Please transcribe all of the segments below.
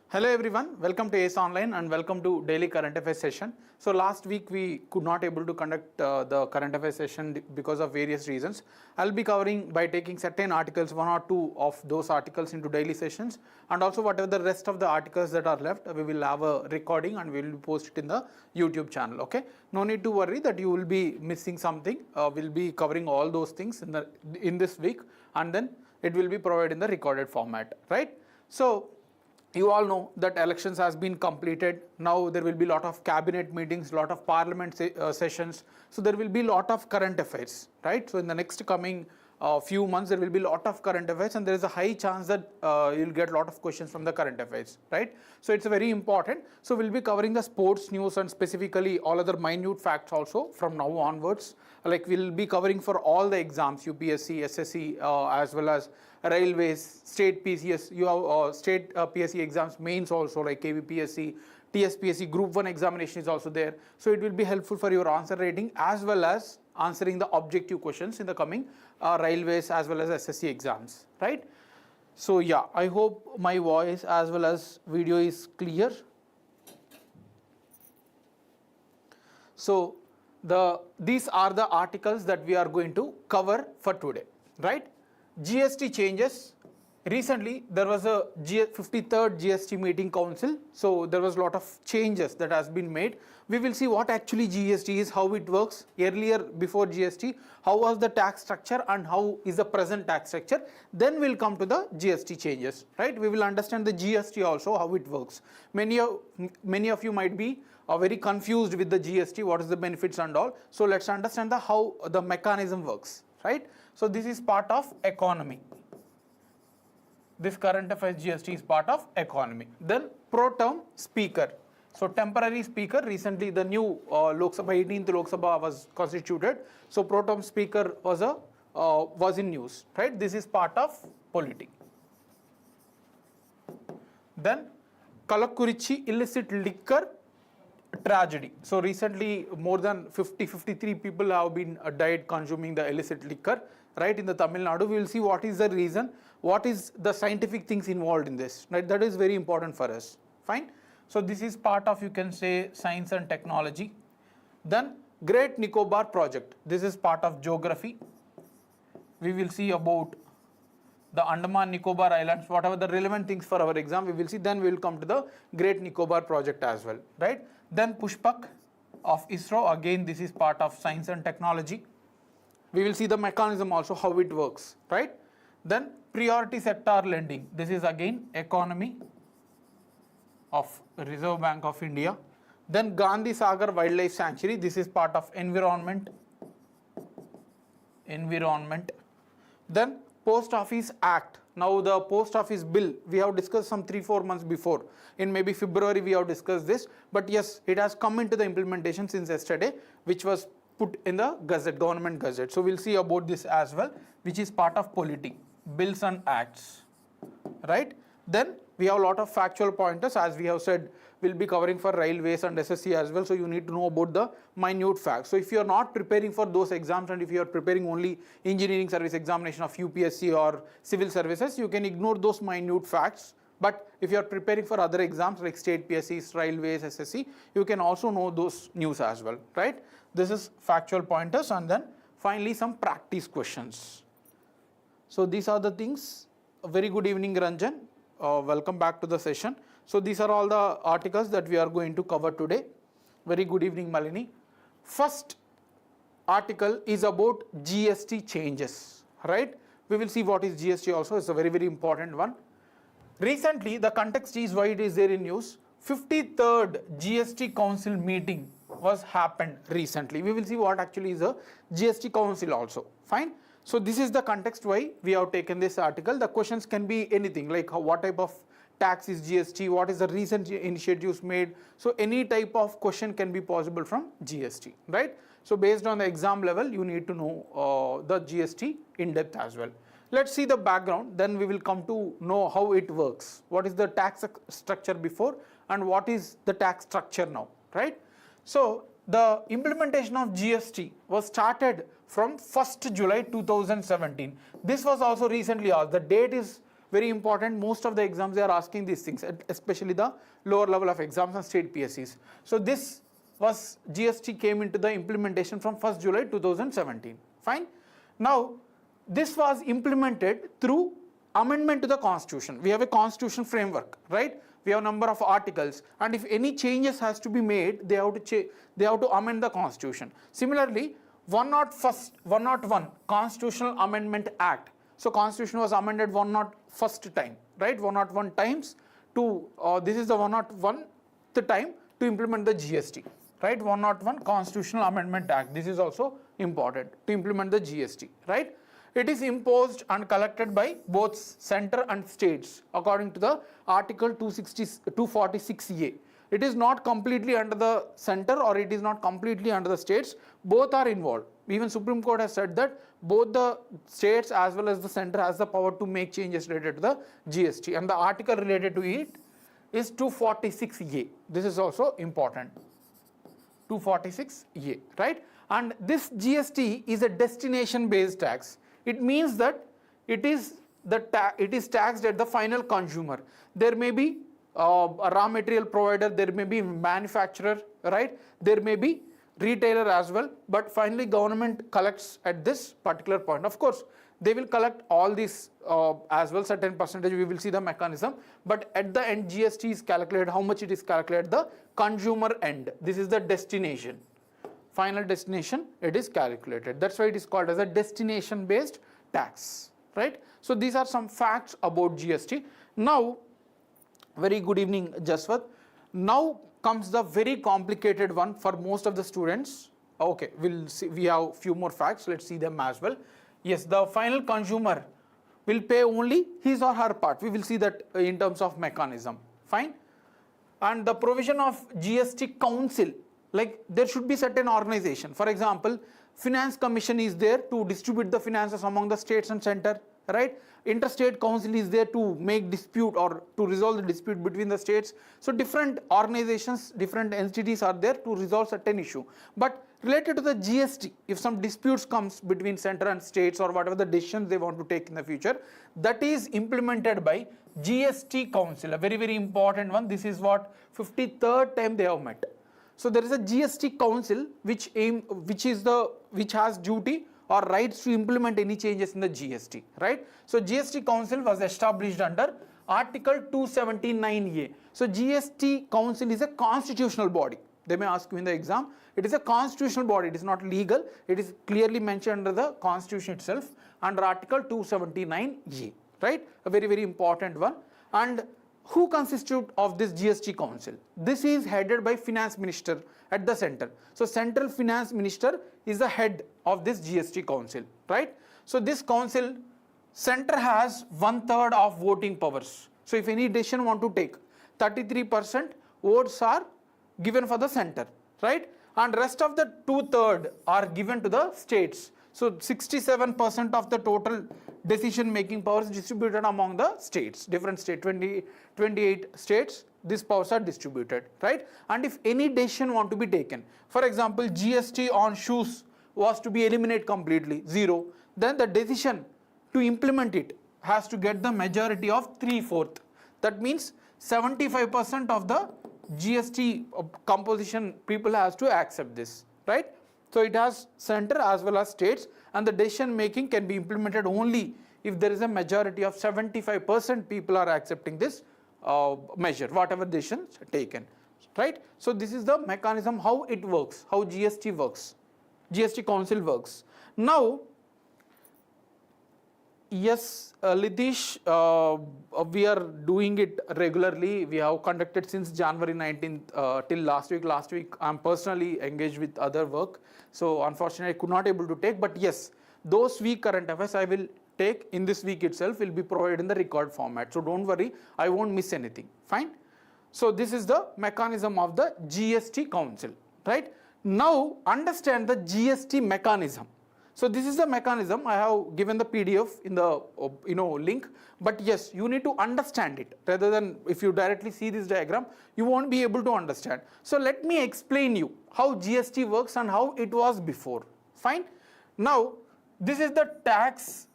Hello everyone, welcome to ACE Online and welcome to daily current affairs session. So last week we could not able to conduct the current affairs session because of various reasons. I'll be covering by taking certain articles, one or two of those articles into daily sessions, and also whatever the rest of the articles that are left, we will have a recording and we will post it in the YouTube channel. Okay, no need to worry that you will be missing something. We'll be covering all those things in this week, and then it will be provided in the recorded format, right? So you all know that elections has been completed. Now there will be a lot of cabinet meetings, lot of parliament sessions. So there will be a lot of current affairs, right? So in the next coming few months, there will be a lot of current affairs, and there is a high chance that you'll get a lot of questions from the current affairs, right? So it's very important. So we'll be covering the sports news and specifically all other minute facts also from now onwards. Like we'll be covering for all the exams, UPSC, SSC, as well as railways, state PCS, you have state PSC exams, mains also like KVPSC, TSPSC, Group 1 examination is also there. So it will be helpful for your answer rating as well as answering the objective questions in the coming railways as well as SSC exams, right? So yeah, I hope my voice as well as video is clear. So these are the articles that we are going to cover for today, right? GST changes. Recently, there was a 53rd GST meeting council. So there was a lot of changes that has been made. We will see what actually GST is, how it works. Earlier, before GST, how was the tax structure and how is the present tax structure. Then we'll come to the GST changes, right? We will understand the GST also, how it works. Many of you might be very confused with the GST, what is the benefits and all. So let's understand how the mechanism works, right? So this is part of economy. This current affairs GST is part of economy. Then pro tem speaker. So temporary speaker, recently the new Lok Sabha, 18th Lok Sabha was constituted. So pro tem speaker was in news, right? This is part of polity. Then Kalakkurichi illicit liquor tragedy. So recently more than 53 people have been died consuming the illicit liquor, right, in the Tamil Nadu. We will see what is the reason, what is the scientific things involved in this, right? That is very important for us. Fine. So this is part of, you can say, science and technology. Then Great Nicobar project. This is part of geography. We will see about the Andaman Nicobar Islands, whatever the relevant things for our exam, we will see. Then we will come to the Great Nicobar project as well, right? Then Pushpak of ISRO. Again, this is part of science and technology. We will see the mechanism also, how it works, right? Then priority sector lending. This is again economy of Reserve Bank of India. Then Gandhi Sagar Wildlife Sanctuary. This is part of environment. Then Post Office Act. Now the Post Office Bill, we have discussed some 3-4 months before. In maybe February we have discussed this. But yes, it has come into the implementation since yesterday, which was put in the Gazette, government Gazette. So we'll see about this as well, which is part of polity, bills and acts, right? Then we have a lot of factual pointers, as we have said, we'll be covering for railways and SSC as well. So you need to know about the minute facts. So if you are not preparing for those exams and if you are preparing only engineering service examination of UPSC or civil services, you can ignore those minute facts. But if you are preparing for other exams like state PSCs, railways, SSC, you can also know those news as well, right? This is factual pointers, and then finally some practice questions. So these are the things. A very good evening, Ranjan. Welcome back to the session. So these are all the articles that we are going to cover today. Very good evening, Malini. First article is about GST changes, right? We will see what is GST also. It's a very, very important one. Recently, the context is why it is there in news. 53rd GST Council meeting was happened recently. We will see what actually is a GST Council also. Fine. So this is the context why we have taken this article. The questions can be anything like what type of tax is GST, what is the recent initiatives made. So any type of question can be possible from GST, right? So based on the exam level, you need to know the GST in depth as well. Let's see the background, then we will come to know how it works. What is the tax structure before and what is the tax structure now, right? So the implementation of GST was started from 1st July 2017. This was also recently asked. The date is Very important, most of the exams they are asking these things, especially the lower level of exams and state PSCs. So this was GST came into the implementation from 1st July 2017. Fine. Now this was implemented through amendment to the constitution. We have a constitution framework, right? We have a number of articles, and if any changes has to be made, they have to amend the constitution. Similarly, 101 Constitutional Amendment Act. So constitution was amended 101st time, right? 101 times to this is the 101th time to implement the GST, right? 101 Constitutional Amendment Act. This is also important to implement the GST, right? It is imposed and collected by both center and states according to the Article 246A. It is not completely under the center or it is not completely under the states. Both are involved. Even Supreme Court has said that both the states as well as the center has the power to make changes related to the GST, and the article related to it is 246A. This is also important. 246A, right? And this GST is a destination based tax. It means that it is taxed at the final consumer. There may be a raw material provider, there may be manufacturer, right? There may be retailer as well, but finally government collects at this particular point. Of course, they will collect all these as well, certain percentage, we will see the mechanism, but at the end GST is calculated, how much it is calculated, the consumer end. This is the destination. Final destination, it is calculated. That's why it is called as a destination based tax, right? So these are some facts about GST. Now, very good evening, Jaswat. Now comes the very complicated one for most of the students. Okay, we'll see, we have few more facts, let's see them as well. Yes, the final consumer will pay only his or her part. We will see that in terms of mechanism. Fine. And the provision of GST council, like there should be certain organization. For example, Finance Commission is there to distribute the finances among the states and center, right? Interstate Council is there to make dispute or to resolve the dispute between the states. So different organizations, different entities are there to resolve certain issue. But related to the GST, if some disputes comes between center and states or whatever the decisions they want to take in the future, that is implemented by GST Council, a very, very important one. This is what 53rd time they have met. So there is a GST Council which has duty or rights to implement any changes in the GST, right? So GST Council was established under Article 279A. So GST Council is a constitutional body. They may ask you in the exam. It is a constitutional body. It is not legal. It is clearly mentioned under the Constitution itself under Article 279A, right? A very, very important one. And who constitute of this GST Council? This is headed by Finance Minister at the center. So Central Finance Minister is the head of this GST Council, right? So this council, center has 1/3 of voting powers. So if any decision want to take, 33% votes are given for the center, right? And rest of the 2/3 are given to the states. So 67% of the total decision making powers distributed among the states, different states, 28 states, these powers are distributed, right? And if any decision want to be taken, for example, GST on shoes was to be eliminated completely, 0, then the decision to implement it has to get the majority of 3/4. That means 75% of the GST composition people has to accept this, right? So it has center as well as states, and the decision making can be implemented only if there is a majority of 75% people are accepting this measure, whatever decisions taken, right? So this is the mechanism, how it works, how GST works, GST Council works. Now, yes, Litish, we are doing it regularly. We have conducted since January 19th till last week. Last week, I'm personally engaged with other work. So unfortunately, I could not able to take. But yes, those week current affairs I will take in this week itself, will be provided in the record format. So don't worry, I won't miss anything. Fine. So this is the mechanism of the GST Council, right? Now understand the GST mechanism. So this is the mechanism. I have given the PDF in the link, but yes, you need to understand it rather than if you directly see this diagram, you won't be able to understand. So let me explain you how GST works and how it was before. Fine. Now this is the tax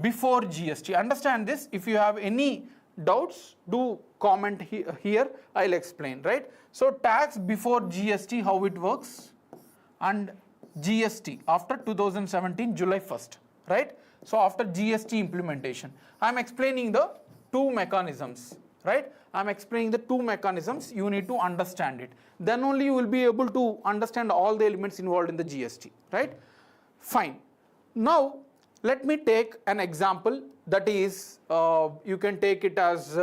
before GST. Understand this. If you have any doubts, do comment here. I'll explain, right? So tax before GST, how it works, and GST after 2017 July 1st, right? So after GST implementation, I'm explaining the two mechanisms, right? I'm explaining the two mechanisms. You need to understand it. Then only you will be able to understand all the elements involved in the GST, right? Fine. Now let me take an example, that is, you can take it as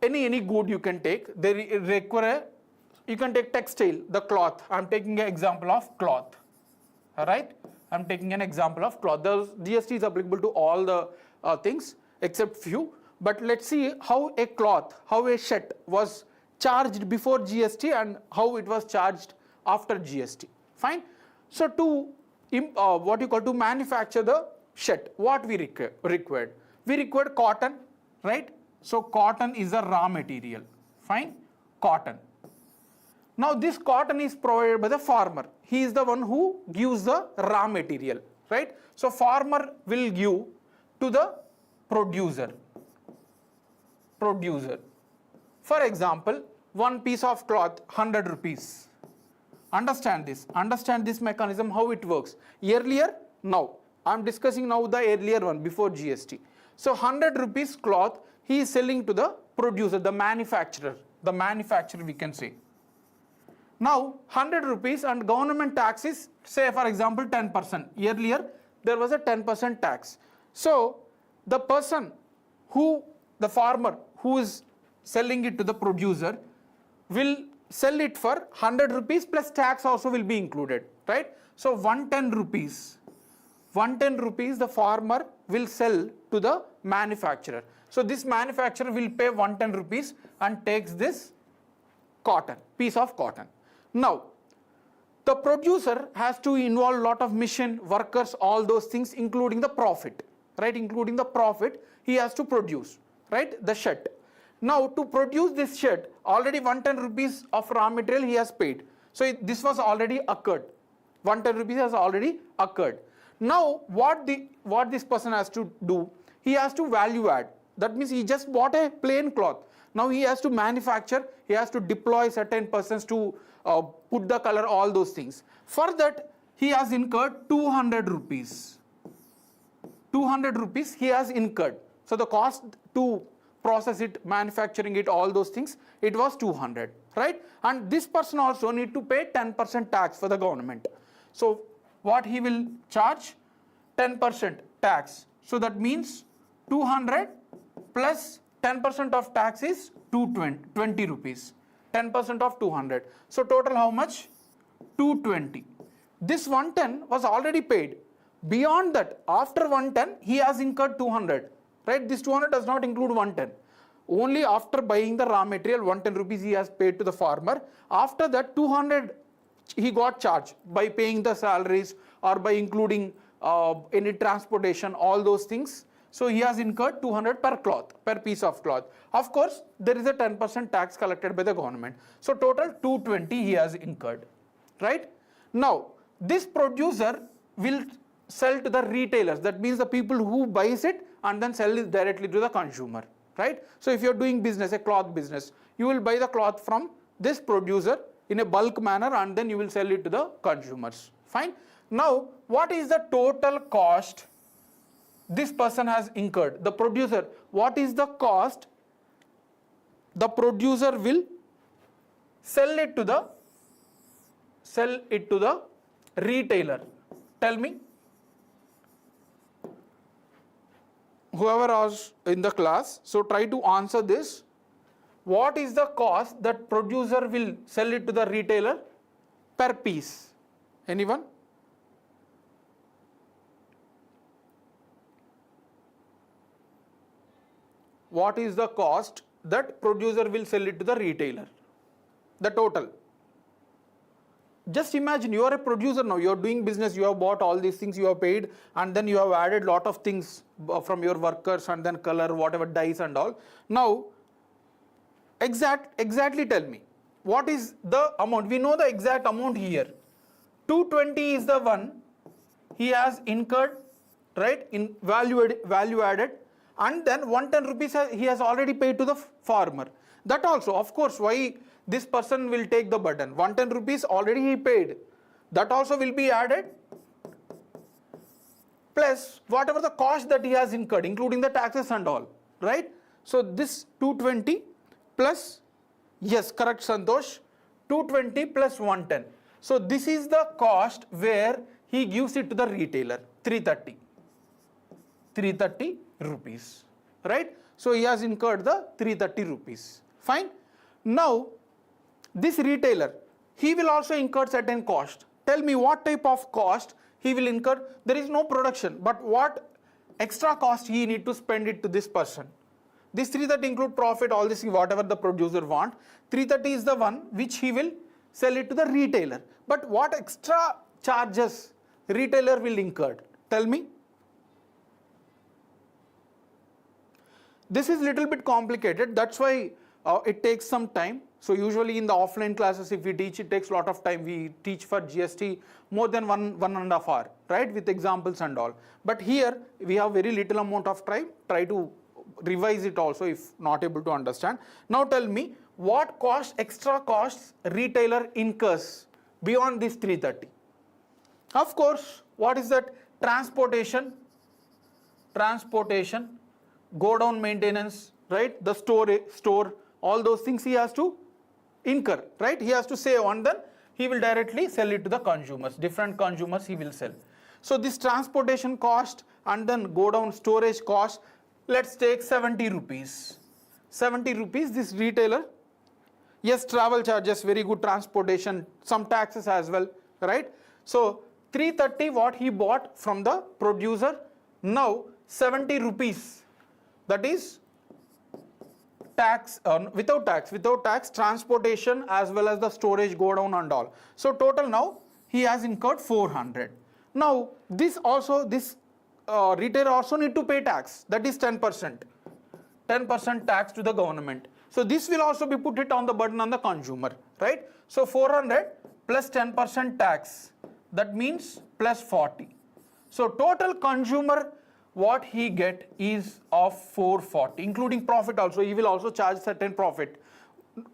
any good you can take. They require, you can take textile, the cloth. I'm taking an example of cloth. All right, I'm taking an example of cloth. The GST is applicable to all the things except few. But let's see how a cloth, how a shirt was charged before GST and how it was charged after GST. Fine. So to to manufacture the shirt, what we required? We required cotton, right? So cotton is a raw material. Fine, cotton. Now this cotton is provided by the farmer. He is the one who gives the raw material, right? So farmer will give to the producer. For example, one piece of cloth, 100 rupees. Understand this mechanism, how it works. Earlier, now, I'm discussing now the earlier one before GST. So 100 rupees cloth, he is selling to the producer, the manufacturer we can say. Now 100 rupees and government tax is, say for example 10%. Earlier there was a 10% tax. So the farmer who is selling it to the producer will sell it for 100 rupees plus tax also will be included, right? So 110 rupees the farmer will sell to the manufacturer. So this manufacturer will pay 110 rupees and takes this cotton, piece of cotton. Now, the producer has to involve a lot of mission, workers, all those things, including the profit, right? Including the profit, he has to produce, right? The shirt. Now, to produce this shirt, already 110 rupees of raw material he has paid. So this was already occurred. 110 rupees has already occurred. Now, what this person has to do? He has to value add. That means he just bought a plain cloth. Now he has to manufacture, he has to deploy certain persons to put the color, all those things. For that, he has incurred 200 rupees. 200 rupees he has incurred. So the cost to process it, manufacturing it, all those things, it was 200, right? And this person also need to pay 10% tax for the government. So what he will charge? 10% tax. So that means 200 plus 10% of tax is 220 rupees. 10% of 200. So total how much? 220. This 110 was already paid. Beyond that, after 110, he has incurred 200. Right? This 200 does not include 110. Only after buying the raw material, 110 rupees he has paid to the farmer. After that, 200 he got charged by paying the salaries or by including any transportation, all those things. So he has incurred 200 per cloth, per piece of cloth. Of course, there is a 10% tax collected by the government. So total 220 he has incurred, right? Now, this producer will sell to the retailers. That means the people who buys it and then sell it directly to the consumer, right? So if you're doing business, a cloth business, you will buy the cloth from this producer in a bulk manner and then you will sell it to the consumers, fine? Now, what is the total cost this person has incurred? The producer, what is the cost the producer will sell it to the retailer? Tell me. Whoever was in the class, so try to answer this. What is the cost that producer will sell it to the retailer per piece? Anyone? What is the cost that producer will sell it to the retailer? The total. Just imagine you are a producer now, you are doing business, you have bought all these things, you have paid, and then you have added lot of things from your workers and then color, whatever, dyes and all. Now, exactly tell me, what is the amount? We know the exact amount here. 220 is the one he has incurred, right, in value added, and then 110 rupees he has already paid to the farmer. That also, of course, why this person will take the burden? 110 rupees already he paid. That also will be added, plus whatever the cost that he has incurred, including the taxes and all, right? So this 220 plus, yes, correct Santosh, 220 plus 110. So this is the cost where he gives it to the retailer, 330 rupees, right? So he has incurred the 330 rupees, fine. Now this retailer, he will also incur certain cost. Tell me what type of cost he will incur. There is no production, but what extra cost he need to spend it to this person. This 330 include profit, all this, whatever the producer want. 330 is the one which he will sell it to the retailer. But what extra charges retailer will incur? Tell me. This is little bit complicated. That's why it takes some time. So usually in the offline classes, if we teach, it takes a lot of time. We teach for GST more than one and a half hour, right, with examples and all. But here we have very little amount of time. Try to revise it also if not able to understand. Now tell me, what cost, extra costs retailer incurs beyond this 330? Of course, what is that? Transportation, go down maintenance, right? The store, all those things he has to incur, right? He has to save, and then he will directly sell it to the consumers, different consumers he will sell. So this transportation cost and then go down storage cost, let's take 70 rupees. 70 rupees this retailer, yes, travel charges, very good, transportation, some taxes as well, right? So 330 what he bought from the producer, now 70 rupees, that is tax, without tax, transportation as well as the storage, go down and all. So total now he has incurred 400. Now this also, this retailer also need to pay tax, that is 10% tax to the government. So this will also be put it on the burden on the consumer, right? So 400 plus 10% tax, that means plus 40. So total consumer what he get is of 440, including profit also. He will also charge certain profit.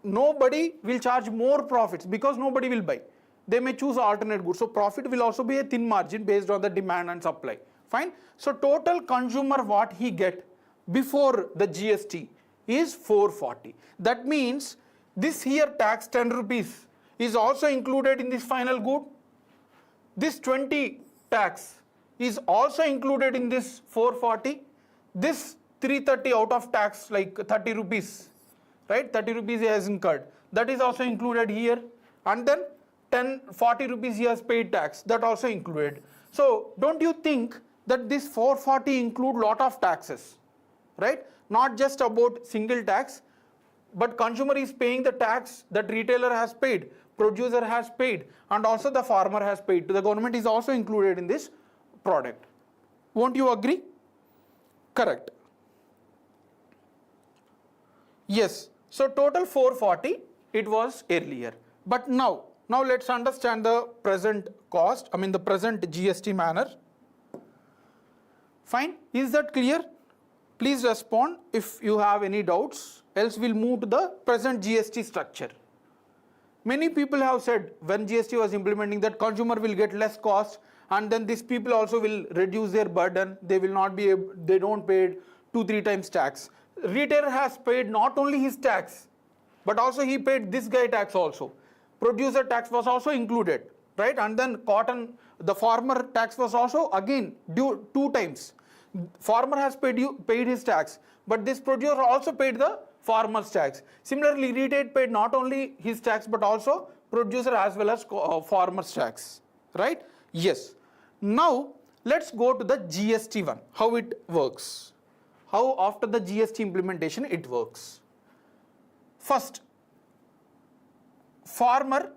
Nobody will charge more profits because nobody will buy. They may choose alternate goods. So profit will also be a thin margin based on the demand and supply. Fine. So total consumer what he get before the GST is 440. That means this here tax 10 rupees is also included in this final good. This 20 tax is also included in this 440. This 330 out of tax, like 30 rupees, right? 30 rupees he has incurred. That is also included here. And then 40 rupees he has paid tax, that also included. So don't you think that this 440 include lot of taxes, right? Not just about single tax, but consumer is paying the tax that retailer has paid, producer has paid, and also the farmer has paid to the government is also included in this product. Won't you agree? Correct. Yes. So total 440 it was earlier. But now let's understand the present cost, the present GST manner. Fine. Is that clear? Please respond if you have any doubts, else we'll move to the present GST structure. Many people have said when GST was implementing that consumer will get less cost, and then these people also will reduce their burden. They will not be able, they don't pay 2-3 times tax. Retailer has paid not only his tax, but also he paid this guy tax also. Producer tax was also included, right? And then the farmer tax was also again due 2 times. Farmer has paid his tax, but this producer also paid the farmer's tax. Similarly, retail paid not only his tax, but also producer as well as farmer's tax, right? Yes. Now let's go to the GST one, how it works, how after the GST implementation it works. First, farmer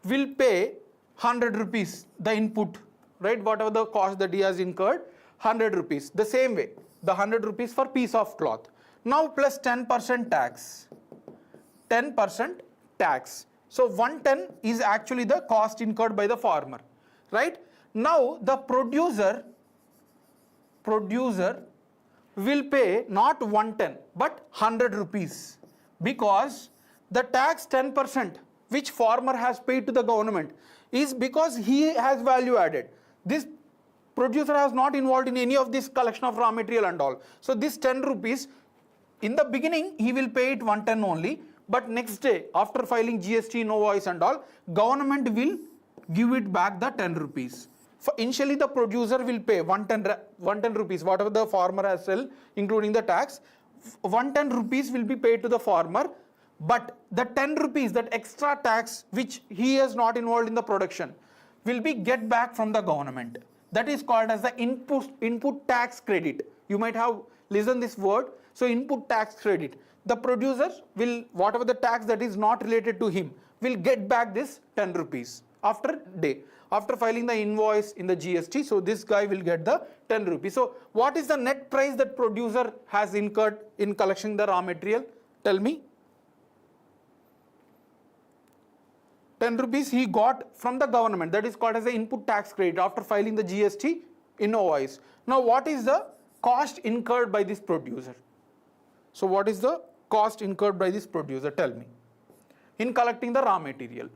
will pay 100 rupees, the input, right? Whatever the cost that he has incurred, 100 rupees. The same way, the 100 rupees for piece of cloth. Now plus 10% tax. 10% tax. So 110 is actually the cost incurred by the farmer, right? Now the producer will pay not 110 but 100 rupees, because the tax 10% which farmer has paid to the government is because he has value added. This producer has not involved in any of this collection of raw material and all. So this 10 rupees, in the beginning he will pay it 110 only, but next day after filing GST, invoice and all, government will give it back the 10 rupees. For initially the producer will pay 110 rupees, whatever the farmer has sold, including the tax. 110 rupees will be paid to the farmer, but the 10 rupees, that extra tax which he has not involved in the production, will be get back from the government. That is called as the input tax credit. You might have listened this word. So input tax credit. The producer will, whatever the tax that is not related to him, will get back this 10 rupees after filing the invoice in the GST. So this guy will get the 10 rupees. So what is the net price that producer has incurred in collecting the raw material? Tell me. 10 rupees he got from the government. That is called as the input tax credit after filing the GST invoice. Now what is the cost incurred by this producer? So what is the cost incurred by this producer? Tell me. In collecting the raw material.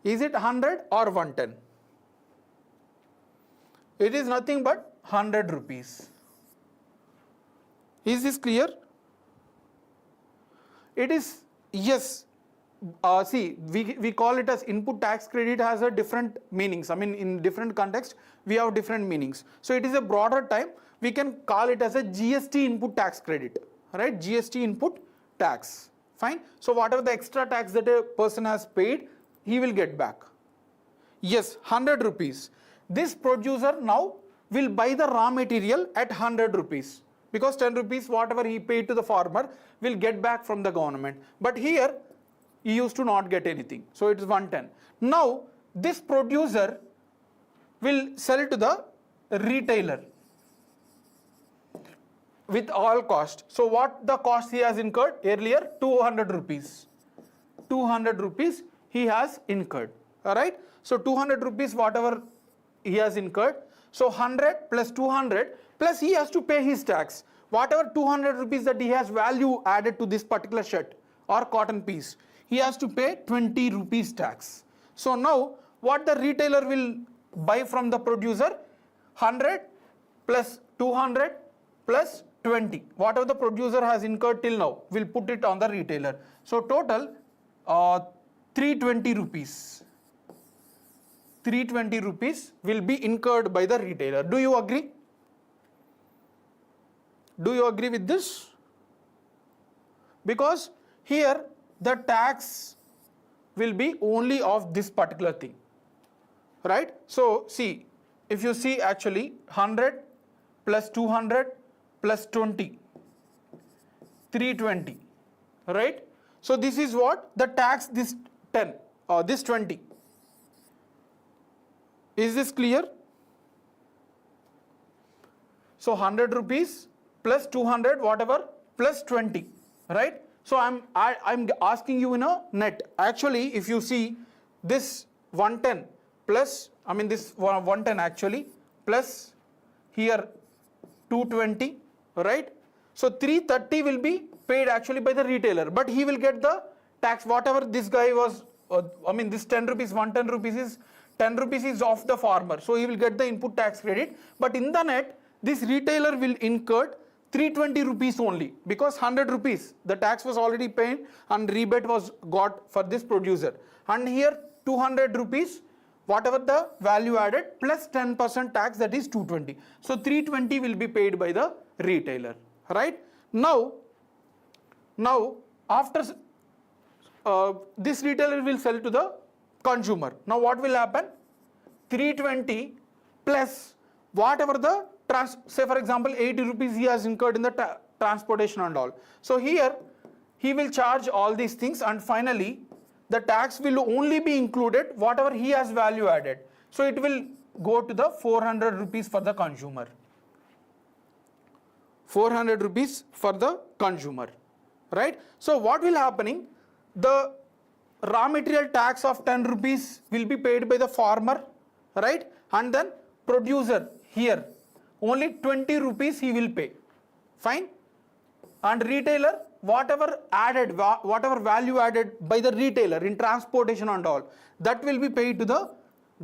Is it 100 or 110? It is nothing but 100 rupees. Is this clear? It is, yes. See, we call it as input tax credit, has a different meanings. I mean, in different context, we have different meanings. So it is a broader type. We can call it as a GST input tax credit, right? GST input tax. Fine. So whatever the extra tax that a person has paid, he will get back. Yes, 100 rupees. This producer now will buy the raw material at 100 rupees, because 10 rupees whatever he paid to the farmer will get back from the government. But here he used to not get anything. So it is 110. Now this producer will sell to the retailer with all cost. So what the cost he has incurred earlier? 200 rupees. 200 rupees he has incurred. Alright. So 200 rupees whatever he has incurred. So 100 plus 200 plus he has to pay his tax. Whatever 200 rupees that he has value added to this particular shirt or cotton piece, he has to pay 20 rupees tax. So now what the retailer will buy from the producer? 100 plus 200 plus 20. Whatever the producer has incurred till now, will put it on the retailer. So total 320 rupees. 320 rupees will be incurred by the retailer. Do you agree? Do you agree with this? Because here the tax will be only of this particular thing, right? So see, if you see actually 100 plus 200 plus 20, 320, right? So this is what the tax, this 10 or this 20. Is this clear? So 100 rupees plus 200 whatever plus 20, right? So I'm asking you in a net. Actually, if you see this 110 plus, I mean this 110 actually plus here 220, right? So 330 will be paid actually by the retailer, but he will get the tax whatever this guy was, I mean this 10 rupees, 110 rupees is 10 rupees is of the farmer. So he will get the input tax credit, but in the net, this retailer will incur 320 rupees only, because 100 rupees, the tax was already paid and rebate was got for this producer. And here 200 rupees, whatever the value added plus 10% tax, that is 220. So 320 will be paid by the retailer, right? Now after this retailer will sell to the consumer. Now what will happen? 320 plus whatever the say for example 80 rupees he has incurred in the transportation and all. So here he will charge all these things, and finally the tax will only be included whatever he has value added. So it will go to the 400 rupees for the consumer. 400 rupees for the consumer, right? So what will happening? the raw material tax of 10 rupees will be paid by the farmer, right? And then producer here only 20 rupees he will pay, fine. And retailer, whatever value added by the retailer in transportation and all, that will be paid to the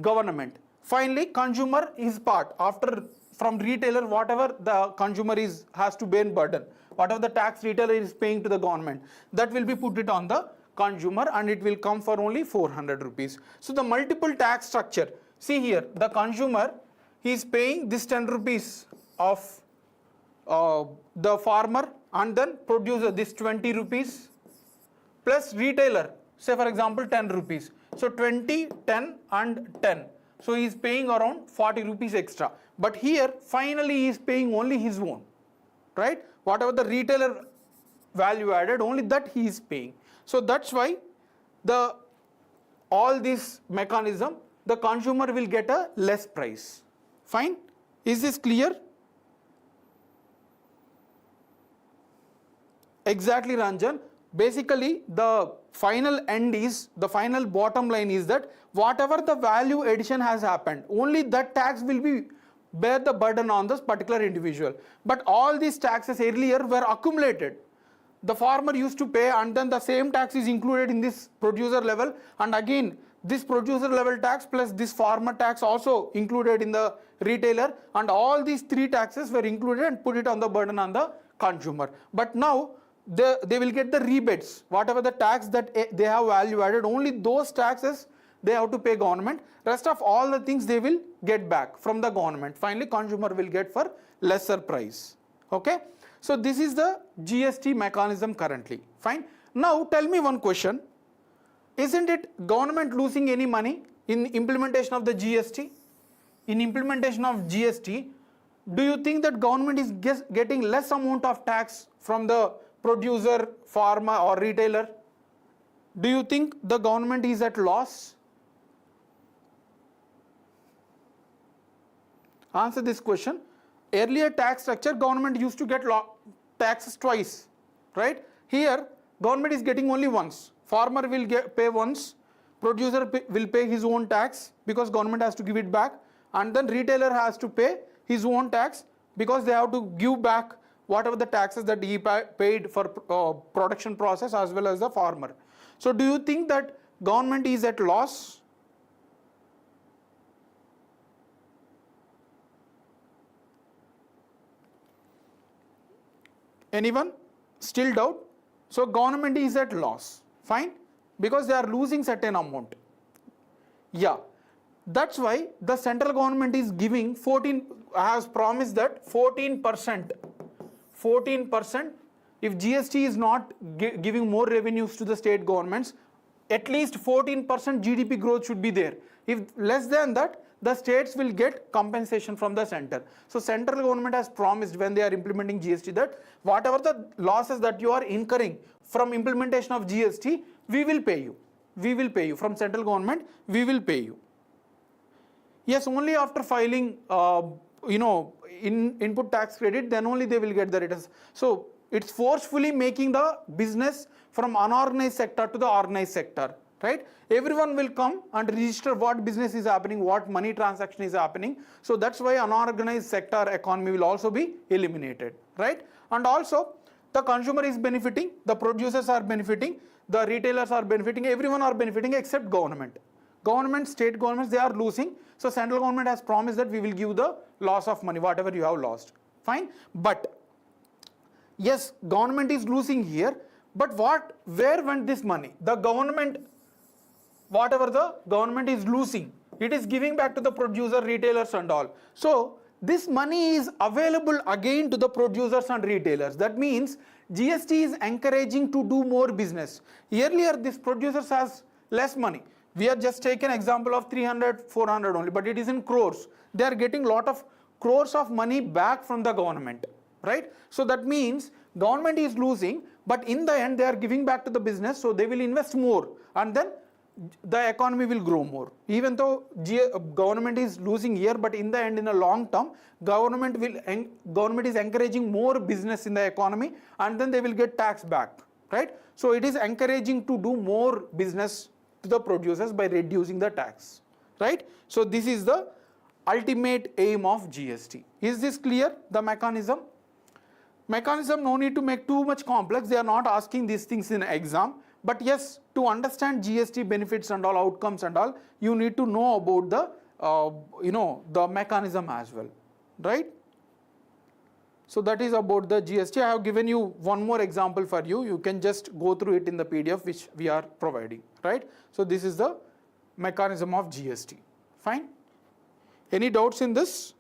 government. Finally, consumer his part, after from retailer whatever the consumer has to bear burden, whatever the tax retailer is paying to the government, that will be put it on the consumer, and it will come for only 400 rupees. So the multiple tax structure, see here, the consumer, he is paying this 10 rupees of the farmer, and then producer this 20 rupees, plus retailer, say for example 10 rupees. So 20, 10 and 10. So he is paying around 40 rupees extra. But here finally he is paying only his own, right? Whatever the retailer value added, only that he is paying. So that's why all this mechanism, the consumer will get a less price. Fine? Is this clear? Exactly, Ranjan. Basically, the final bottom line is that whatever the value addition has happened, only that tax will be bear the burden on this particular individual. But all these taxes earlier were accumulated. The farmer used to pay, and then the same tax is included in this producer level, and again this producer level tax plus this farmer tax also included in the retailer, and all these three taxes were included and put it on the burden on the consumer. But now they will get the rebates, whatever the tax that they have value added, only those taxes they have to pay government, rest of all the things they will get back from the government. Finally consumer will get for lesser price. Okay, so this is the GST mechanism currently. Fine. Now tell me one question, isn't it government losing any money in implementation of the GST? In implementation of GST, do you think that government is getting less amount of tax from the producer, farmer or retailer? Do you think the government is at loss? Answer this question. Earlier tax structure, government used to get taxes twice, right? Here government is getting only once. Farmer will pay once, producer will pay his own tax because government has to give it back, and then retailer has to pay his own tax because they have to give back whatever the taxes that he paid for production process as well as the farmer. So do you think that government is at loss? Anyone? Still doubt? So government is at loss. Fine? Because they are losing certain amount. Yeah. That's why the central government is giving has promised that 14%. 14%, if GST is not giving more revenues to the state governments, at least 14% GDP growth should be there. If less than that, the states will get compensation from the center. So central government has promised when they are implementing GST that whatever the losses that you are incurring from implementation of GST, we will pay you. We will pay you. From central government, we will pay you. Yes, only after filing input tax credit, then only they will get the returns. So it's forcefully making the business from unorganized sector to the organized sector, right? Everyone will come and register what business is happening, what money transaction is happening. So that's why unorganized sector economy will also be eliminated, right? And also the consumer is benefiting, the producers are benefiting, the retailers are benefiting, everyone are benefiting except government. Government, state governments, they are losing. So central government has promised that we will give the loss of money, whatever you have lost. Fine. But yes, government is losing here. But where went this money? The government, whatever the government is losing, it is giving back to the producer, retailers and all. So this money is available again to the producers and retailers. That means GST is encouraging to do more business. Earlier, this producers has less money. We have just taken example of 300, 400 only, but it is in crores. They are getting lot of crores of money back from the government, right? So that means government is losing, but in the end they are giving back to the business, so they will invest more and then the economy will grow more. Even though government is losing here, but in the end, in a long term, government is encouraging more business in the economy and then they will get tax back. right? So it is encouraging to do more business to the producers by reducing the tax, right? So this is the ultimate aim of GST. Is this clear, the mechanism? Mechanism, no need to make too much complex. They are not asking these things in exam. But yes, to understand GST benefits and all outcomes and all, you need to know about the, the mechanism as well, right? So that is about the GST. I have given you one more example for you. You can just go through it in the PDF which we are providing, right? So this is the mechanism of GST. Fine. Any doubts in this?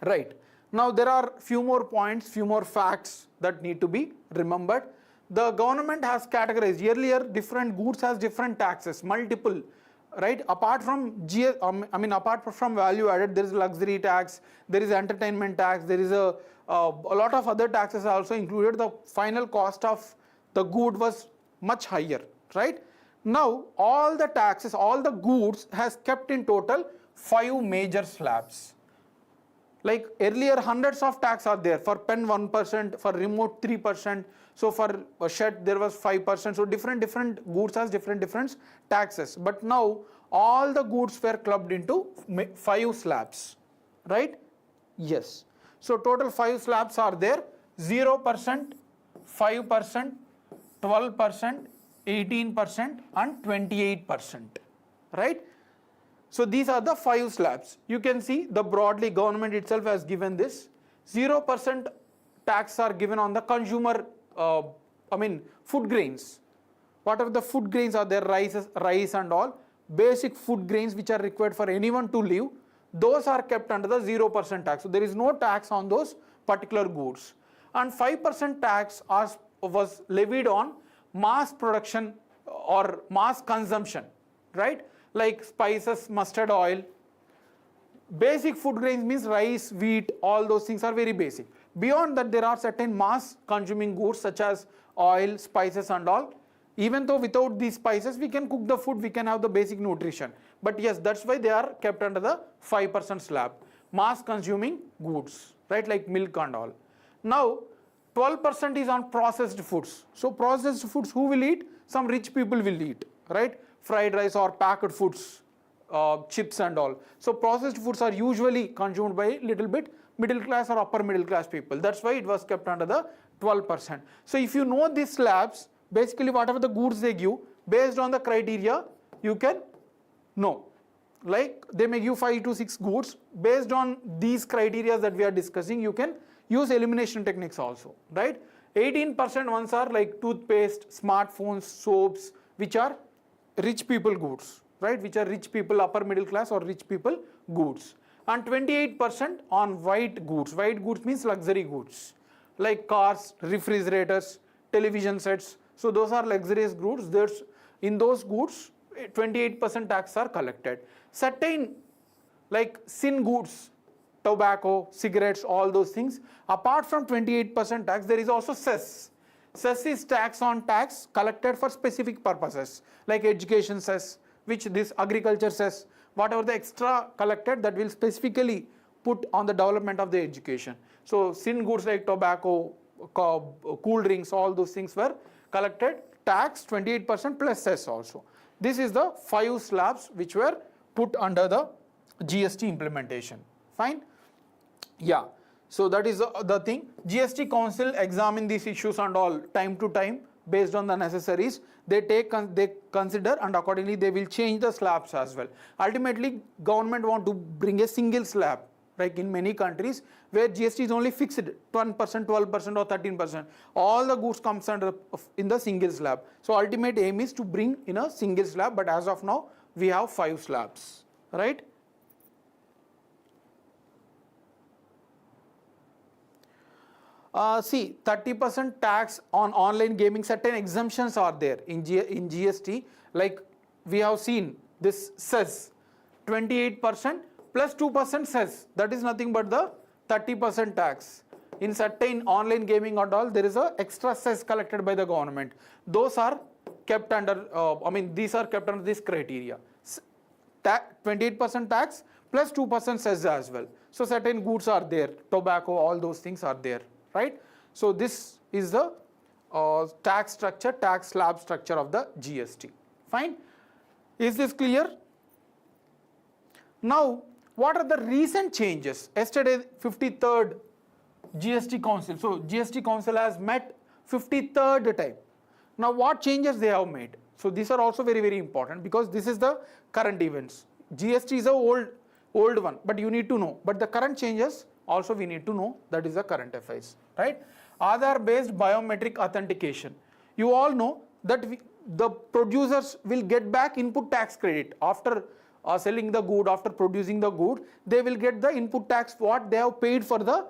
Right. Now there are few more points, few more facts that need to be remembered. The government has categorized earlier different goods has different taxes, multiple, right? Apart from apart from value added, there is luxury tax, there is entertainment tax, there is a lot of other taxes also included. The final cost of the good was much higher, right? Now all the taxes, all the goods has kept in total 5 major slabs. Like earlier hundreds of tax are there, for pen 1%, for remote 3%, so for a shed there was 5%, so different goods has different taxes. But now all the goods were clubbed into 5 slabs, right? Yes. So total 5 slabs are there: 0%, 5%, 12%, 18% and 28%, right? So these are the 5 slabs. You can see the broadly government itself has given this. 0% tax are given on the consumer, food grains. Whatever the food grains are there, rice and all, basic food grains which are required for anyone to live, those are kept under the 0% tax. So there is no tax on those particular goods. And 5% tax was levied on mass production or mass consumption, right? Like spices, mustard oil. Basic food grains means rice, wheat, all those things are very basic. Beyond that, there are certain mass consuming goods such as oil, spices and all. Even though without these spices we can cook the food, we can have the basic nutrition. But yes, that's why they are kept under the 5% slab. Mass consuming goods, right, like milk and all. Now 12% is on processed foods. So processed foods, who will eat? Some rich people will eat, right? Fried rice or packed foods, chips and all. So processed foods are usually consumed by little bit middle class or upper middle class people. That's why it was kept under the 12%. So if you know these slabs, basically whatever the goods they give, based on the criteria, you can know. Like they may give 5 to 6 goods. Based on these criteria that we are discussing, you can use elimination techniques also, right? 18% ones are like toothpaste, smartphones, soaps, which are rich people goods, right? Which are rich people, upper middle class or rich people goods. And 28% on white goods. White goods means luxury goods, like cars, refrigerators, television sets. So those are luxurious goods. There's in those goods 28% tax are collected. Certain like sin goods, tobacco, cigarettes, all those things, apart from 28% tax, there is also cess. Cess is tax on tax collected for specific purposes, like education cess, which this agriculture cess, whatever the extra collected, that will specifically put on the development of the education. So sin goods like tobacco, cool drinks, all those things were collected, tax 28% plus cess also. This is the 5 slabs which were put under the GST implementation. Fine? Yeah. So that is the thing. GST Council examine these issues and all time to time based on the necessaries. They consider and accordingly they will change the slabs as well. Ultimately, government want to bring a single slab, like in many countries where GST is only fixed 10%, 12% or 13%. All the goods comes under in the single slab. So ultimate aim is to bring in a single slab, but as of now we have 5 slabs, right? See, 30% tax on online gaming, certain exemptions are there in GST, like we have seen this cess, 28% plus 2% cess, that is nothing but the 30% tax. In certain online gaming and all, there is a extra cess collected by the government. Those are kept under, these are kept under this criteria. 28% tax plus 2% cess as well. So certain goods are there, tobacco, all those things are there. right? So this is the tax structure, tax slab structure of the GST. Fine. Is this clear? Now, what are the recent changes? Yesterday, 53rd GST Council. So, GST Council has met 53rd time. Now, what changes they have made? So, these are also very, very important because this is the current events. GST is a old one, but you need to know. But the current changes also we need to know, that is the current affairs, right? Aadhaar based biometric authentication. You all know that the producers will get back input tax credit after selling the good, after producing the good, they will get the input tax what they have paid for the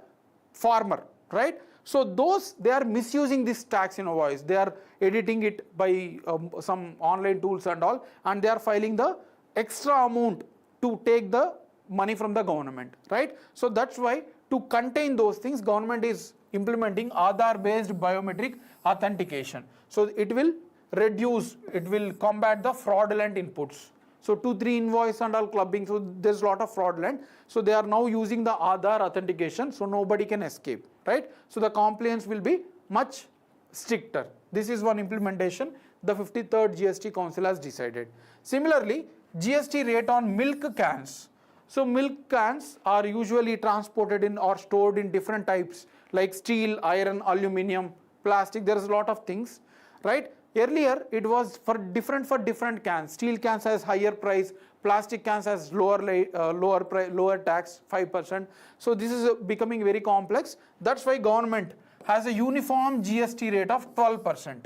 farmer, right? So those, they are misusing this tax invoice, they are editing it by some online tools and all, and they are filing the extra amount to take the money from the government, right? So that's why to contain those things, government is implementing Aadhaar based biometric authentication. So it will reduce, it will combat the fraudulent inputs. So 2-3 invoice and all clubbing, so there's a lot of fraudulent. So they are now using the Aadhaar authentication, so nobody can escape, right? So the compliance will be much stricter. This is one implementation the 53rd GST Council has decided. Similarly, GST rate on milk cans. So milk cans are usually transported in or stored in different types like steel, iron, aluminium, plastic. There is a lot of things, right? Earlier it was for different cans. Steel cans has higher price, plastic cans has lower tax, 5%. So this is becoming very complex. That's why government has a uniform GST rate of 12%.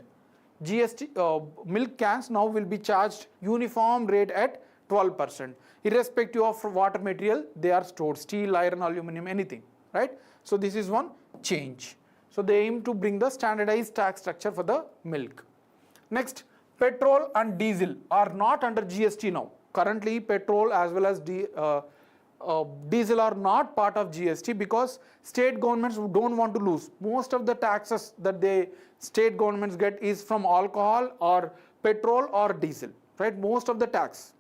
Milk cans now will be charged uniform rate at 12%, irrespective of what material they are stored, steel, iron, aluminum, anything, right? So this is one change. So they aim to bring the standardized tax structure for the milk. Next, petrol and diesel are not under GST now. Currently, petrol as well as diesel are not part of GST because state governments don't want to lose. Most of the taxes that state governments get is from alcohol or petrol or diesel, right? Most of the tax.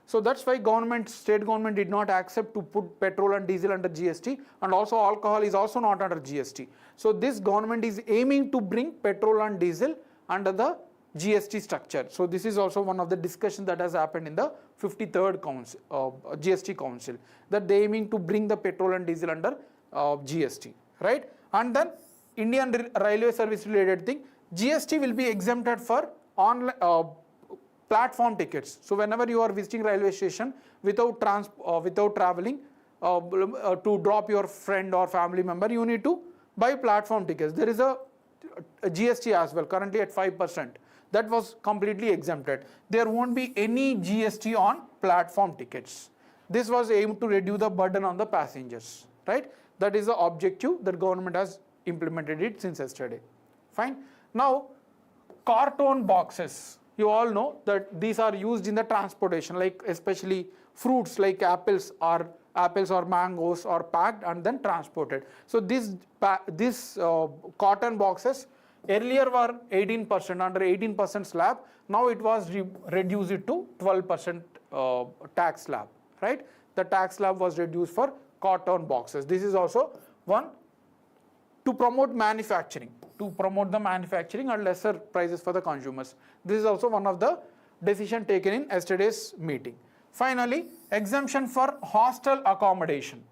So that's why state government did not accept to put petrol and diesel under GST, and also alcohol is also not under GST. So this government is aiming to bring petrol and diesel under the GST structure. So this is also one of the discussions that has happened in the 53rd GST Council, that they aiming to bring the petrol and diesel under GST, right? And then Indian Railway Service related thing, GST will be exempted for online platform tickets. So whenever you are visiting railway station without traveling to drop your friend or family member, you need to buy platform tickets. There is a GST as well, currently at 5%. That was completely exempted. There won't be any GST on platform tickets. This was aimed to reduce the burden on the passengers, right? That is the objective that government has implemented it since yesterday. Fine. Now, carton boxes. You all know that these are used in the transportation, like especially fruits like apples or mangoes are packed and then transported. So these cotton boxes earlier were 18%, under 18% slab. Now it was reduced to 12% tax slab, right? The tax slab was reduced for cotton boxes. This is also one to promote manufacturing, to promote the manufacturing at lesser prices for the consumers. This is also one of the decision taken in yesterday's meeting. Finally, exemption for hostel accommodation.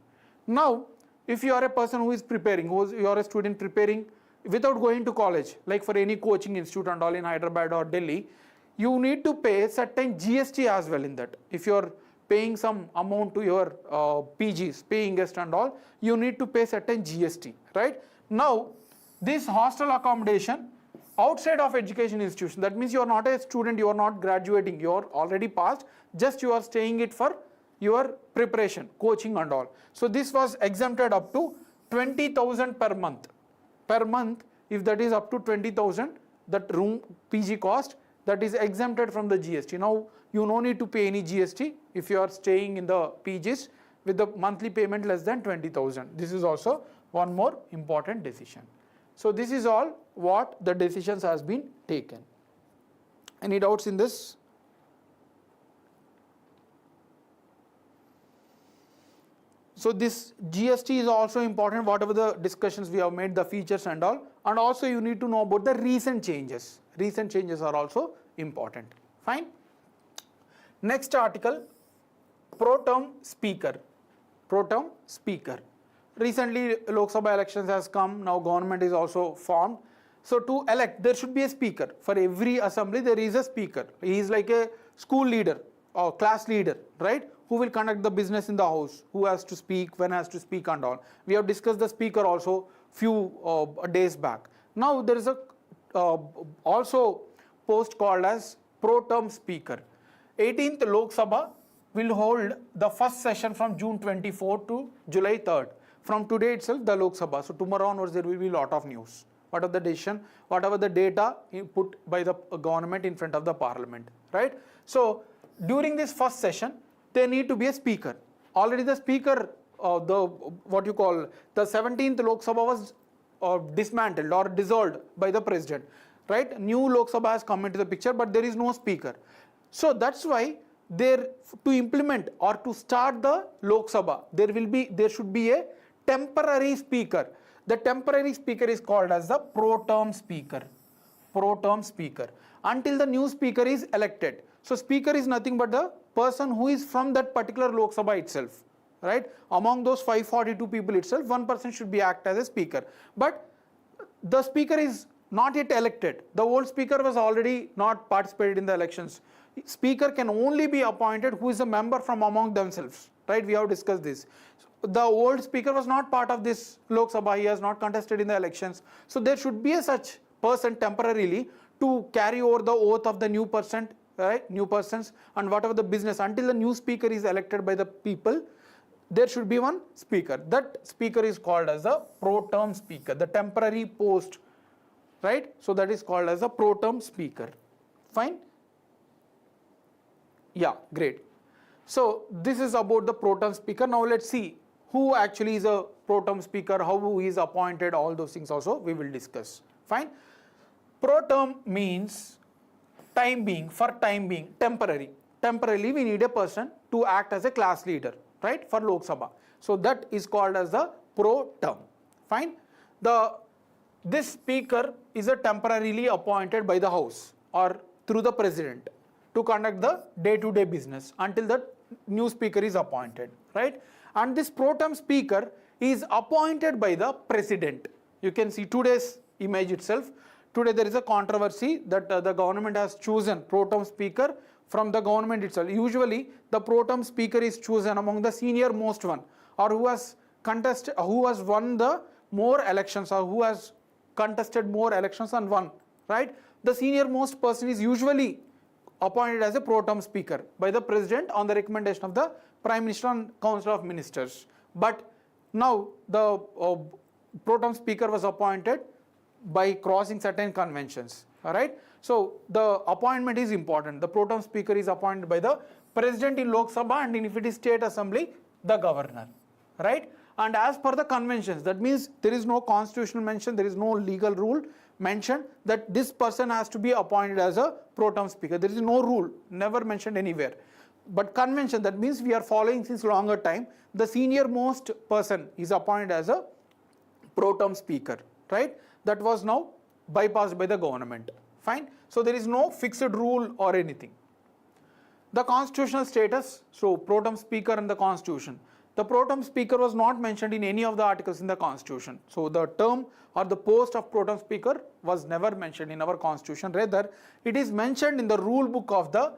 Now, if you are a person who is preparing, you are a student preparing without going to college, like for any coaching institute and all in Hyderabad or Delhi, you need to pay certain GST as well in that. If you are paying some amount to your PGs, paying guest and all, you need to pay certain GST, right? Now, this hostel accommodation outside of education institution, that means you are not a student, you are not graduating, you are already passed, just you are staying it for your preparation, coaching and all. So this was exempted up to 20,000 per month. Per month, if that is up to 20,000, that room PG cost, that is exempted from the GST. Now, you no need to pay any GST if you are staying in the PGs with the monthly payment less than 20,000. This is also one more important decision. So this is all what the decisions has been taken. Any doubts in this? So this GST is also important, whatever the discussions we have made, the features and all. And also you need to know about the recent changes. Recent changes are also important. Fine. Next article, pro tem speaker. Pro tem speaker. Recently Lok Sabha elections has come, now government is also formed. So to elect, there should be a speaker. For every assembly there is a speaker. He is like a school leader or class leader, right? Who will conduct the business in the house, who has to speak, when has to speak and all. We have discussed the speaker also few days back. Now there is a also post called as pro tem speaker. 18th Lok Sabha will hold the first session from June 24 to July 3rd. From today itself the Lok Sabha. So tomorrow onwards there will be a lot of news. Whatever the decision, whatever the data put by the government in front of the parliament, right? So during this first session, there need to be a speaker. Already the speaker, the 17th Lok Sabha was dismantled or dissolved by the president, right? New Lok Sabha has come into the picture, but there is no speaker. So that's why to implement or to start the Lok Sabha, there should be a temporary speaker. The temporary speaker is called as the pro tem speaker. Pro tem speaker. Until the new speaker is elected. So speaker is nothing but the person who is from that particular Lok Sabha itself, right? Among those 542 people itself, one person should be act as a speaker. But the speaker is not yet elected. The old speaker was already not participated in the elections. Speaker can only be appointed who is a member from among themselves, right? We have discussed this. The old speaker was not part of this Lok Sabha. He has not contested in the elections. So there should be a such person temporarily to carry over the oath of the new person, right? New persons and whatever the business. Until the new speaker is elected by the people, there should be one speaker. That speaker is called as a pro tem speaker, the temporary post, right? So that is called as a pro tem speaker. Fine? Yeah, great. So this is about the pro tem speaker. Now let's see who actually is a pro tem speaker, how he is appointed, all those things also we will discuss. Fine. Pro tem means time being, temporary. Temporarily we need a person to act as a class leader, right, for Lok Sabha. So that is called as the pro tem. Fine. This speaker is a temporarily appointed by the house or through the president to conduct the day-to-day business until the new speaker is appointed, right? And this pro tem speaker is appointed by the president. You can see today's image itself. Today there is a controversy that the government has chosen pro tem speaker from the government itself. Usually the pro tem speaker is chosen among the senior most one, or who has won the more elections, or who has contested more elections and won, right? The senior most person is usually appointed as a pro tem speaker by the president on the recommendation of the Prime Minister and Council of Ministers. But now the pro tem speaker was appointed by crossing certain conventions. Alright. So the appointment is important. The pro tem speaker is appointed by the president in Lok Sabha, and if it is state assembly, the governor. Right. And as per the conventions, that means there is no constitutional mention, there is no legal rule mentioned that this person has to be appointed as a pro tem speaker. There is no rule, never mentioned anywhere. But convention, that means we are following since longer time, the senior most person is appointed as a pro tem speaker, right? That was now bypassed by the government. Fine. So there is no fixed rule or anything. The constitutional status, so pro tem speaker and the constitution. The pro tem speaker was not mentioned in any of the articles in the constitution. So the term or the post of pro tem speaker was never mentioned in our constitution. Rather, it is mentioned in the rule book of the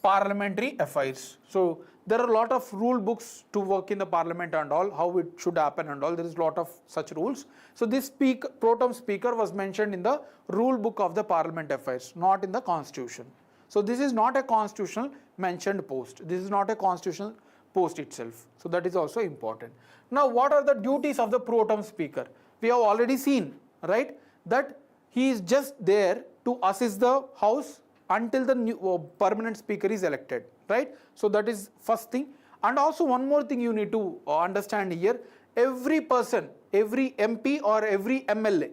parliamentary affairs. So there are a lot of rule books to work in the parliament and all, how it should happen and all. There is a lot of such rules. So this pro tem speaker was mentioned in the rule book of the parliament affairs, not in the constitution. So this is not a constitutional mentioned post. This is not a constitutional post itself. So that is also important. Now what are the duties of the pro tem speaker? We have already seen, right, that he is just there to assist the house until the new permanent speaker is elected, right? So that is first thing. And also one more thing you need to understand here, every person, every MP or every MLA,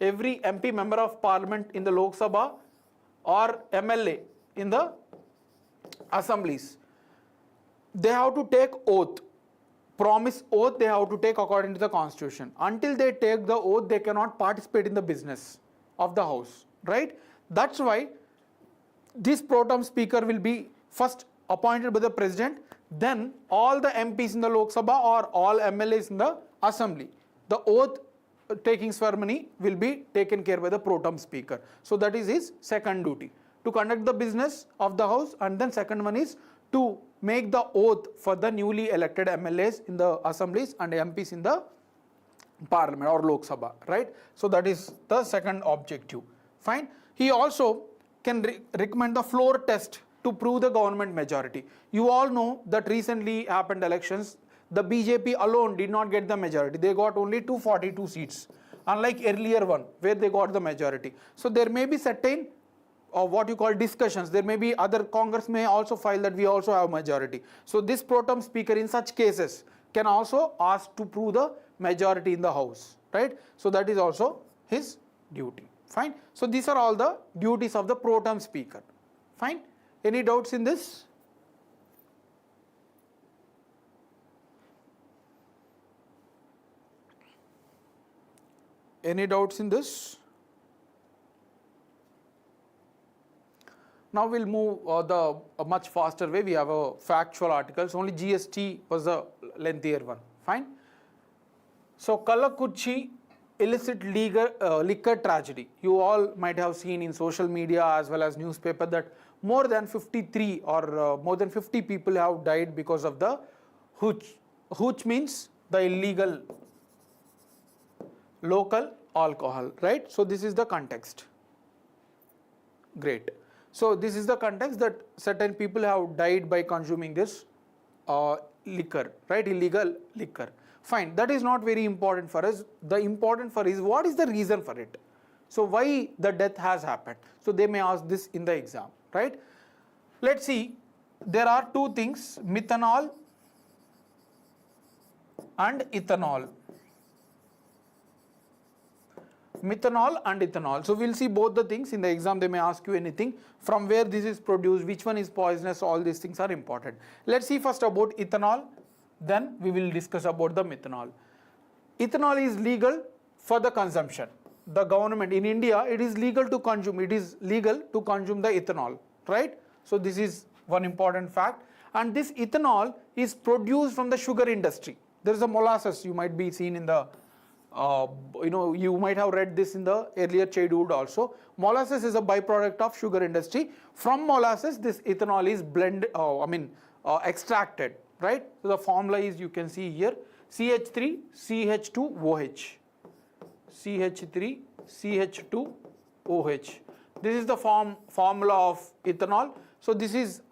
every MP member of parliament in the Lok Sabha or MLA in the assemblies, they have to take oath promise oath they have to take according to the constitution. Until they take the oath, they cannot participate in the business of the house, right? That's why this pro tem speaker will be first appointed by the president, then all the MPs in the Lok Sabha or all MLAs in the assembly. The oath taking ceremony will be taken care by the pro tem speaker. So that is his second duty, to conduct the business of the house, and then second one is to make the oath for the newly elected MLAs in the assemblies and MPs in the parliament or Lok Sabha, right? So that is the second objective. Fine. He also can recommend the floor test to prove the government majority. You all know that recently happened elections, the BJP alone did not get the majority. They got only 242 seats, unlike earlier one where they got the majority. So there may be certain what you call discussions. There may be other Congress may also file that we also have majority. So this pro tem speaker in such cases can also ask to prove the majority in the house, right? So that is also his duty. Fine. So these are all the duties of the pro tem speaker. Fine. Any doubts in this? Any doubts in this? Now we'll move a much faster way. We have a factual articles. Only GST was the lengthier one. Fine. So Kalakuchi illicit liquor tragedy. You all might have seen in social media as well as newspaper that more than 53 or more than 50 people have died because of the hooch. Hooch means the illegal local alcohol, right? So this is the context. Great. So this is the context that certain people have died by consuming this liquor, right? Illegal liquor. Fine. That is not very important for us. The important for is what is the reason for it. So why the death has happened. So they may ask this in the exam, right? Let's see. There are two things, methanol and ethanol. Methanol and ethanol. So we'll see both the things in the exam. They may ask you anything from where this is produced, which one is poisonous. All these things are important. Let's see first about ethanol, then we will discuss about the methanol. Ethanol is legal for the consumption. The government in India, it is legal to consume. It is legal to consume the ethanol, right? So this is one important fact. And this ethanol is produced from the sugar industry. There is a molasses you might be seen in the you might have read this in the earlier childhood also. Molasses is a byproduct of sugar industry. From molasses, this ethanol is extracted, right? So the formula is, you can see here, CH3 CH2OH. CH3 CH2OH. This is the formula of ethanol. So this is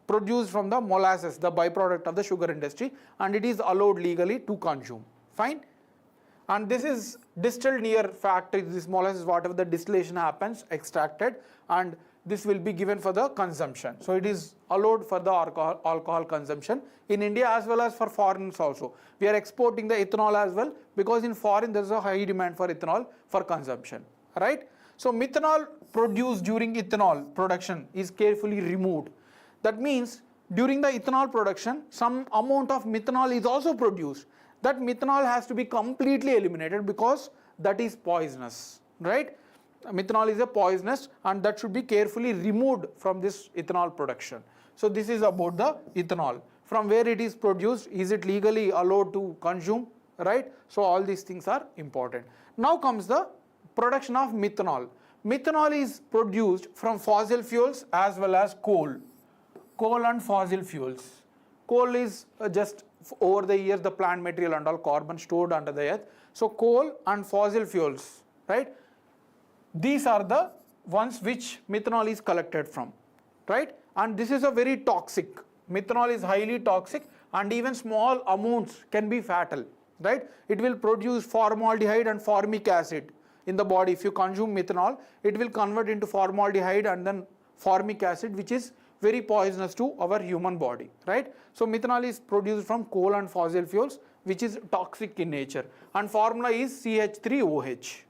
produced from the molasses, the byproduct of the sugar industry, and it is allowed legally to consume. Fine. And this is distilled near factory. This molasses, whatever the distillation happens, extracted, and this will be given for the consumption. So it is allowed for the alcohol consumption in India as well as for foreigners also. We are exporting the ethanol as well, because in foreign there is a high demand for ethanol for consumption, right? So methanol produced during ethanol production is carefully removed. That means during the ethanol production, some amount of methanol is also produced. That methanol has to be completely eliminated because that is poisonous, right? Methanol is a poisonous, and that should be carefully removed from this ethanol production. So this is about the ethanol. From where it is produced, is it legally allowed to consume, right? So all these things are important. Now comes the production of methanol. Methanol is produced from fossil fuels as well as coal. Coal and fossil fuels. Coal is just over the years the plant material and all carbon stored under the earth. So coal and fossil fuels, right? These are the ones which methanol is collected from, right? And this is a very toxic. Methanol is highly toxic, and even small amounts can be fatal, right? It will produce formaldehyde and formic acid in the body. If you consume methanol, it will convert into formaldehyde and then formic acid, which is very poisonous to our human body, right? So methanol is produced from coal and fossil fuels, which is toxic in nature, and formula is CH3OH.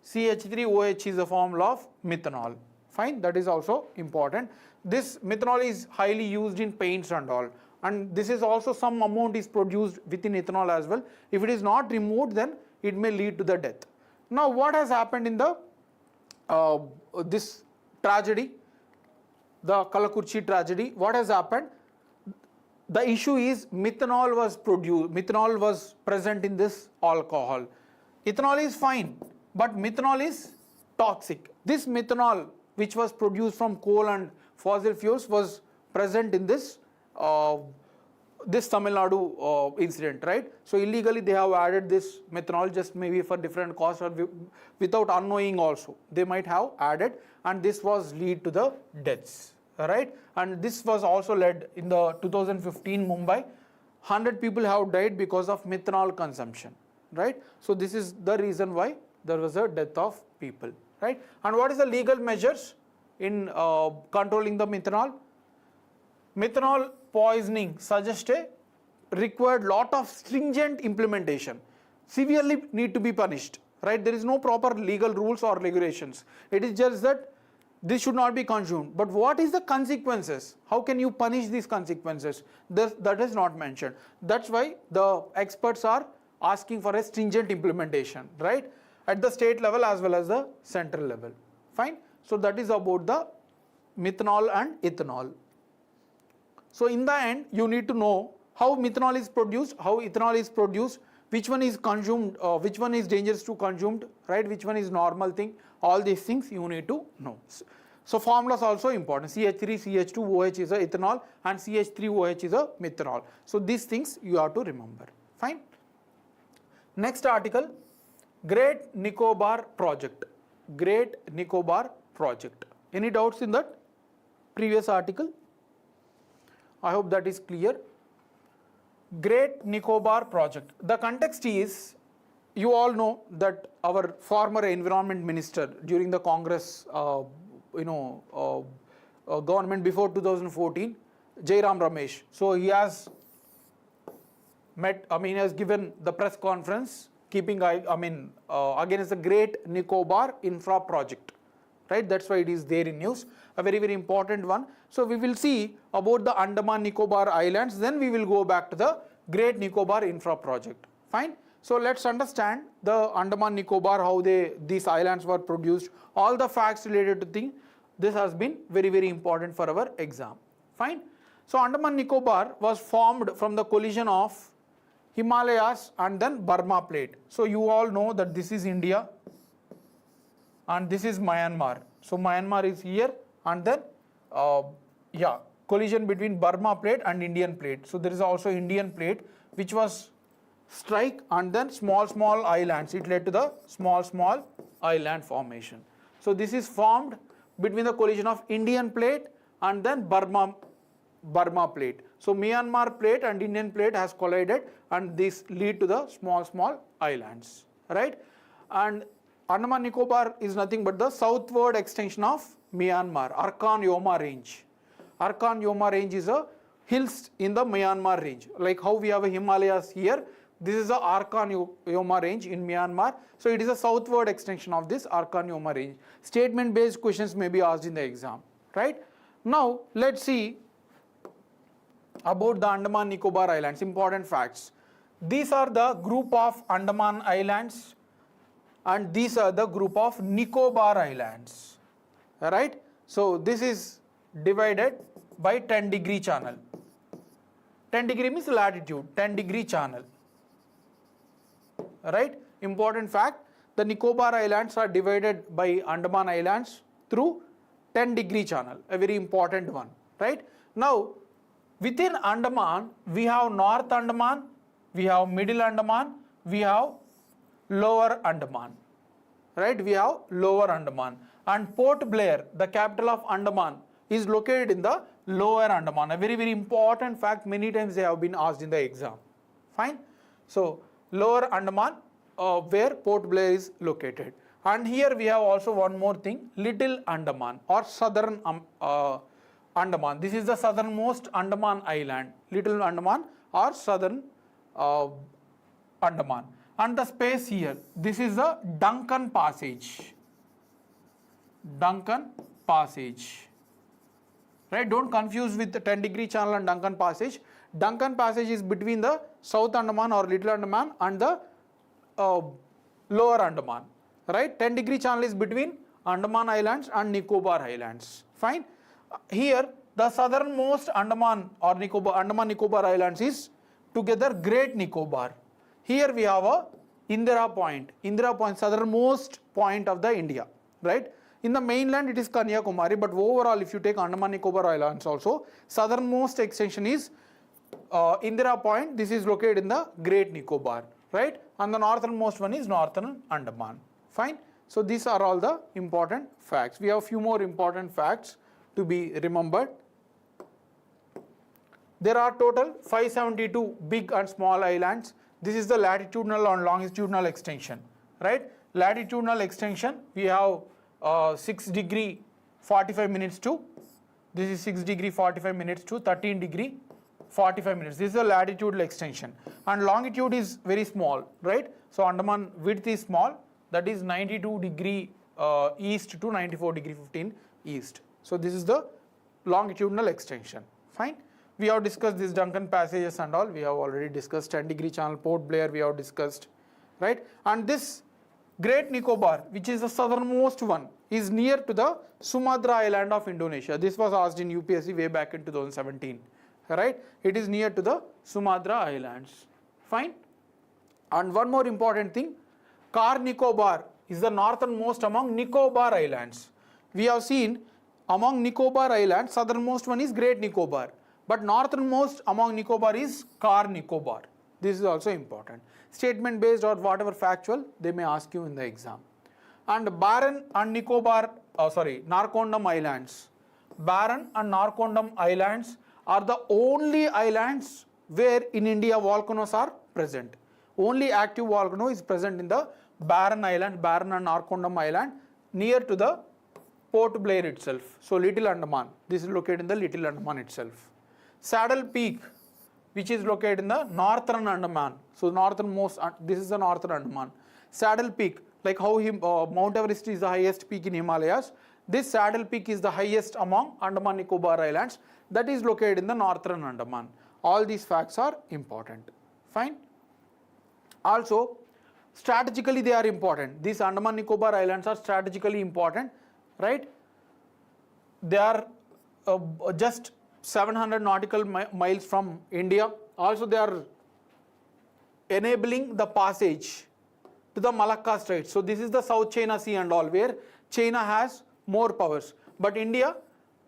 CH3OH is the formula of methanol. Fine, that is also important. This methanol is highly used in paints and all, and this is also some amount is produced within ethanol as well. If it is not removed, then it may lead to the death. Now what has happened in the this tragedy, the Kalakurchi tragedy? What has happened? The issue is methanol was produced, methanol was present in this alcohol. Ethanol is fine, but methanol is toxic. This methanol which was produced from coal and fossil fuels was present in this this Tamil Nadu incident, right? So illegally they have added this methanol, just maybe for different costs or without unknowing also they might have added, and this was lead to the deaths, right? And this was also led in the 2015 Mumbai. 100 people have died because of methanol consumption, right? So this is the reason why there was a death of people, right? And what is the legal measures in controlling the methanol? Methanol poisoning suggests a required lot of stringent implementation, severely need to be punished, right? There is no proper legal rules or regulations. It is just that this should not be consumed. But what is the consequences? How can you punish these consequences? That is not mentioned. That's why the experts are asking for a stringent implementation, right? At the state level as well as the central level. Fine. So that is about the methanol and ethanol. So in the end, you need to know how methanol is produced, how ethanol is produced, which one is consumed, which one is dangerous to consumed, right? Which one is normal thing. All these things you need to know. So formulas also important. CH3, CH2, OH is a ethanol, and CH3OH is a methanol. So these things you have to remember. Fine. Next article, Great Nicobar Project. Great Nicobar Project. Any doubts in that previous article? I hope that is clear. Great Nicobar Project. The context is, you all know that our former environment minister during the Congress, government before 2014, Jairam Ramesh. So he has met, he has given the press conference keeping against the Great Nicobar Infra Project, right? That's why it is there in news, a very, very important one. So we will see about the Andaman Nicobar Islands, then we will go back to the Great Nicobar Infra Project. Fine. So let's understand the Andaman Nicobar, how these islands were produced, all the facts related to thing. This has been very, very important for our exam. Fine. So Andaman Nicobar was formed from the collision of Himalayas and then Burma Plate. So you all know that this is India and this is Myanmar. So Myanmar is here, and then collision between Burma Plate and Indian Plate. So there is also Indian Plate which was strike, and then small islands. It led to the small island formation. So this is formed between the collision of Indian Plate and then Burma Plate. So Myanmar Plate and Indian Plate has collided, and this lead to the small islands, right? And Andaman Nicobar is nothing but the southward extension of Myanmar, Arkan Yoma Range. Arkan Yoma Range is a hills in the Myanmar range. Like how we have a Himalayas here, this is the Arkan Yoma Range in Myanmar. So it is a southward extension of this Arkan Yoma Range. Statement based questions may be asked in the exam, right? Now let's see about the Andaman Nicobar Islands. Important facts. These are the group of Andaman Islands, and these are the group of Nicobar Islands, right? So this is divided by 10-degree channel. 10 degree means latitude, 10-degree channel, right? Important fact, the Nicobar Islands are divided by Andaman Islands through 10-degree channel, a very important one, right? Now within Andaman we have North Andaman, we have Middle Andaman, we have Lower Andaman, right? We have Lower Andaman, and Port Blair, the capital of Andaman, is located in the Lower Andaman. A very, very important fact, many times they have been asked in the exam. Fine. So Lower Andaman, where Port Blair is located. And here we have also one more thing, Little Andaman or Southern Andaman. This is the southernmost Andaman island, Little Andaman or Southern Andaman. And the space here, this is the Duncan Passage. Duncan Passage. Right? Don't confuse with the 10-degree channel and Duncan Passage. Duncan Passage is between the South Andaman or Little Andaman and the Lower Andaman, right? 10-degree channel is between Andaman Islands and Nicobar Islands. Fine. Here the southernmost Andaman or Andaman Nicobar Islands is together Great Nicobar. Here we have a Indira Point, southernmost point of the India, right? In the mainland it is Kanyakumari, but overall if you take Andaman Nicobar Islands also, southernmost extension is Indira Point. This is located in the Great Nicobar, right? And the northernmost one is Northern Andaman. Fine. So these are all the important facts. We have a few more important facts to be remembered. There are total 572 big and small islands. This is the latitudinal and longitudinal extension, right? Latitudinal extension, we have 6 degree 45 minutes to, this is 6 degree 45 minutes to 13 degree 45 minutes. This is the latitudinal extension. And longitude is very small, right? So Andaman width is small, that is 92 degree east to 94 degree 15 east. So this is the longitudinal extension. Fine. We have discussed these Duncan passages and all. We have already discussed 10-degree channel, Port Blair we have discussed, right? And this Great Nicobar, which is the southernmost one, is near to the Sumatra island of Indonesia. This was asked in UPSC way back in 2017, right? It is near to the Sumatra Islands. Fine. And one more important thing, Car Nicobar is the northernmost among Nicobar Islands. We have seen among Nicobar Islands, southernmost one is Great Nicobar, but northernmost among Nicobar is Car Nicobar. This is also important. Statement based or whatever factual, they may ask you in the exam. And Barren and Narcondam Islands. Barren and Narcondam Islands are the only islands where in India volcanoes are present. Only active volcano is present in the Barren Island, Barren and Narcondam Island, near to the Port Blair itself. So Little Andaman, this is located in the Little Andaman itself. Saddle Peak, which is located in the Northern Andaman. So northernmost, this is the Northern Andaman. Saddle Peak, like how Mount Everest is the highest peak in Himalayas, this Saddle Peak is the highest among Andaman Nicobar Islands, that is located in the Northern Andaman. All these facts are important. Fine. Also, strategically they are important. These Andaman Nicobar Islands are strategically important, right? They are just 700 nautical miles from India. Also they are enabling the passage to the Malacca Straits. So this is the South China Sea and all, where China has more powers. But India,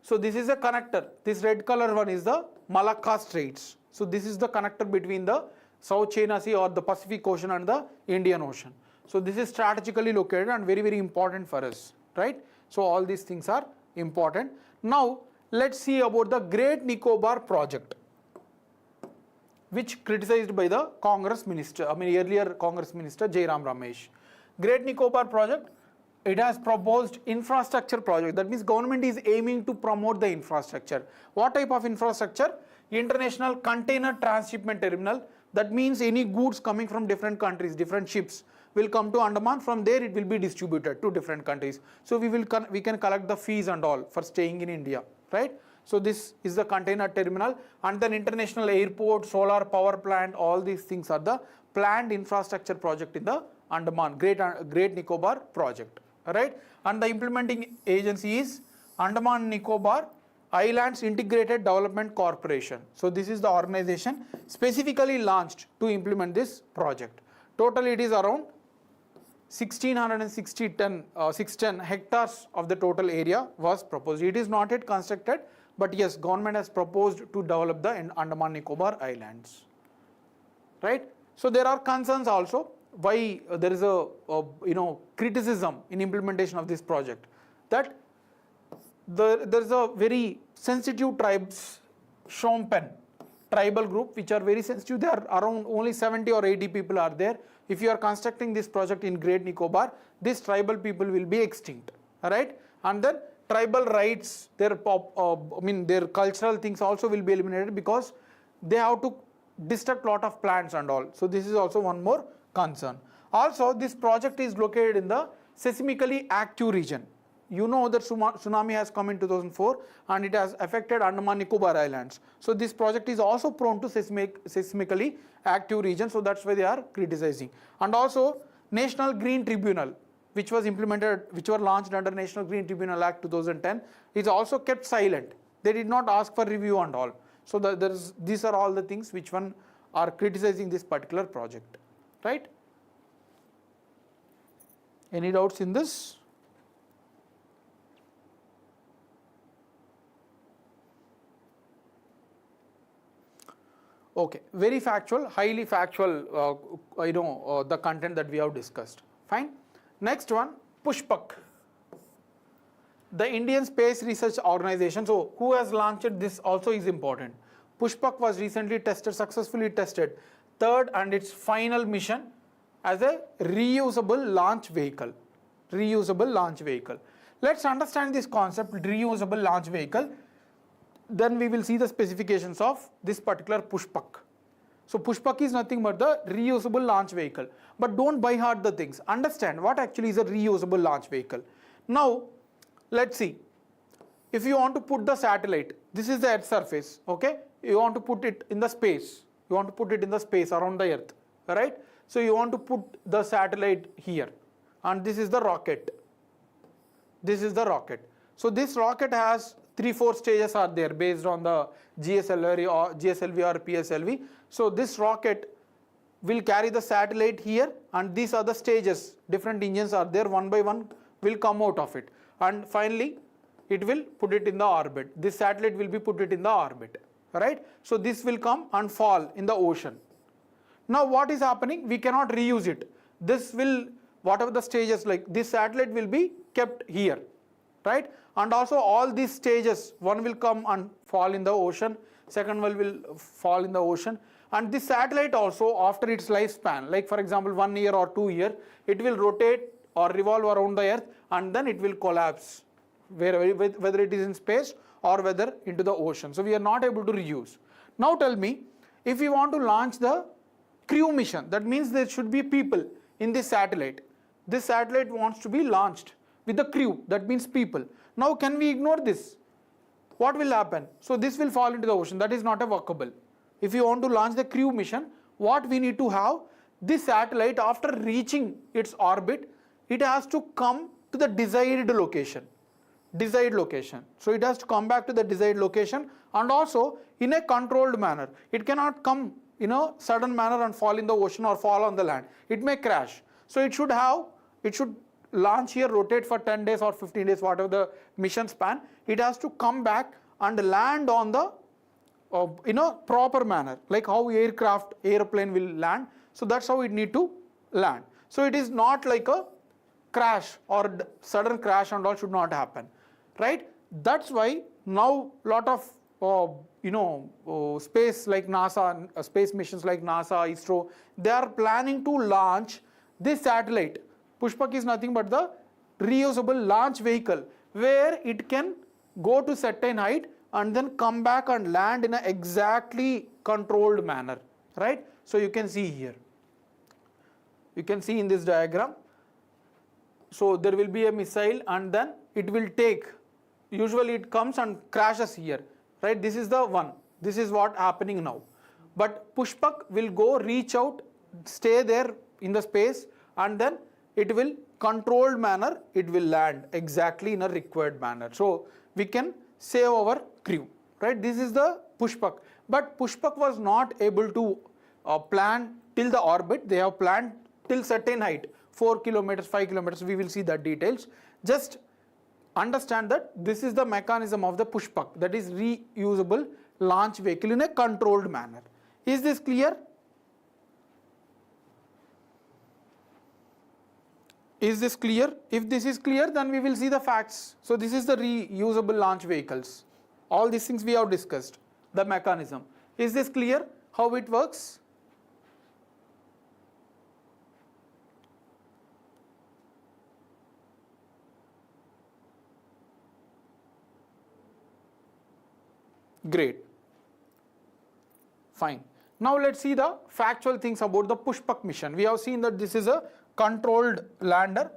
so this is a connector. This red color one is the Malacca Straits. So this is the connector between the South China Sea or the Pacific Ocean and the Indian Ocean. So this is strategically located and very, very important for us, right? So all these things are important. Now let's see about the Great Nicobar project, which criticized by the Congress minister, earlier Congress minister Jairam Ramesh. Great Nicobar project, it has proposed infrastructure project. That means government is aiming to promote the infrastructure. What type of infrastructure? International container transshipment terminal. That means any goods coming from different countries, different ships will come to Andaman. From there it will be distributed to different countries. So we can collect the fees and all for staying in India, right? So this is the container terminal, and then international airport, solar power plant, all these things are the planned infrastructure project in the Andaman, Great Nicobar project, right? And the implementing agency is Andaman Nicobar Islands Integrated Development Corporation. So this is the organization specifically launched to implement this project. Total it is around 610 hectares of the total area was proposed. It is not yet constructed, but yes, government has proposed to develop the Andaman Nicobar Islands, right? So there are concerns also why there is a criticism in implementation of this project, that there is a very sensitive tribes, Shompen tribal group, which are very sensitive. They are around only 70 or 80 people are there. If you are constructing this project in Great Nicobar, these tribal people will be extinct, right? And then tribal rights, their cultural things also will be eliminated, because they have to destruct lot of plants and all. So this is also one more concern. Also, this project is located in the seismically active region. you know that tsunami has come in 2004 and it has affected Andaman Nicobar Islands. So this project is also prone to seismically active regions, so that's why they are criticizing. And also National Green Tribunal, which was implemented, which were launched under National Green Tribunal Act 2010, is also kept silent. They did not ask for review and all. So these are all the things which one are criticizing this particular project, right? Any doubts in this? Okay, very factual, highly factual, the content that we have discussed. Fine. Next one, Pushpak, the Indian Space Research Organization. So who has launched this also is important. Pushpak was recently successfully tested, third and its final mission as a reusable launch vehicle. Reusable launch vehicle. Let's understand this concept, reusable launch vehicle. Then we will see the specifications of this particular Pushpak. So Pushpak is nothing but the reusable launch vehicle. But don't by heart the things. Understand what actually is a reusable launch vehicle. Now, let's see. If you want to put the satellite, this is the Earth's surface, okay? You want to put it in the space. You want to put it in the space around the Earth, right? So you want to put the satellite here. And this is the rocket. This is the rocket. So this rocket has 3-4 stages are there based on the GSLV or PSLV. So this rocket will carry the satellite here, and these are the stages. Different engines are there, one by one will come out of it. And finally, it will put it in the orbit. This satellite will be put it in the orbit, right? So this will come and fall in the ocean. Now what is happening? We cannot reuse it. This will, whatever the stages, like this satellite will be kept here, right? And also all these stages, one will come and fall in the ocean, second one will fall in the ocean. And this satellite also, after its lifespan, like for example 1 year or 2 years, it will rotate or revolve around the Earth, and then it will collapse, whether it is in space or whether into the ocean. So we are not able to reuse. Now tell me, if you want to launch the crew mission, that means there should be people in this satellite. This satellite wants to be launched with the crew, that means people. Now can we ignore this? What will happen? So this will fall into the ocean. That is not a workable. If you want to launch the crew mission, what we need to have, this satellite after reaching its orbit, it has to come to the desired location. Desired location. So it has to come back to the desired location, and also in a controlled manner. It cannot come in a sudden manner and fall in the ocean or fall on the land. It may crash. So it should launch here, rotate for 10 days or 15 days, whatever the mission span. It has to come back and land on the proper manner, like how airplane will land. So that's how it need to land. So it is not like a crash or sudden crash and all should not happen, right? That's why now lot of space like NASA, space missions like NASA, ISRO, they are planning to launch this satellite. Pushpak is nothing but the reusable launch vehicle, where it can go to certain height and then come back and land in an exactly controlled manner, right? So you can see here. You can see in this diagram. So there will be a missile and then it will take, usually it comes and crashes here, right? This is the one. This is what happening now. But Pushpak will go, reach out, stay there in the space, and then it will controlled manner, it will land exactly in a required manner. So we can save our crew, right? This is the Pushpak. But Pushpak was not able to plan till the orbit. They have planned till certain height, 4 kilometers, 5 kilometers. We will see the details. Just understand that this is the mechanism of the Pushpak, that is reusable launch vehicle in a controlled manner. Is this clear? Is this clear? If this is clear, then we will see the facts. So this is the reusable launch vehicles. All these things we have discussed, the mechanism. Is this clear how it works? Great. Fine. Now let's see the factual things about the Pushpak mission. We have seen that this is a controlled lander.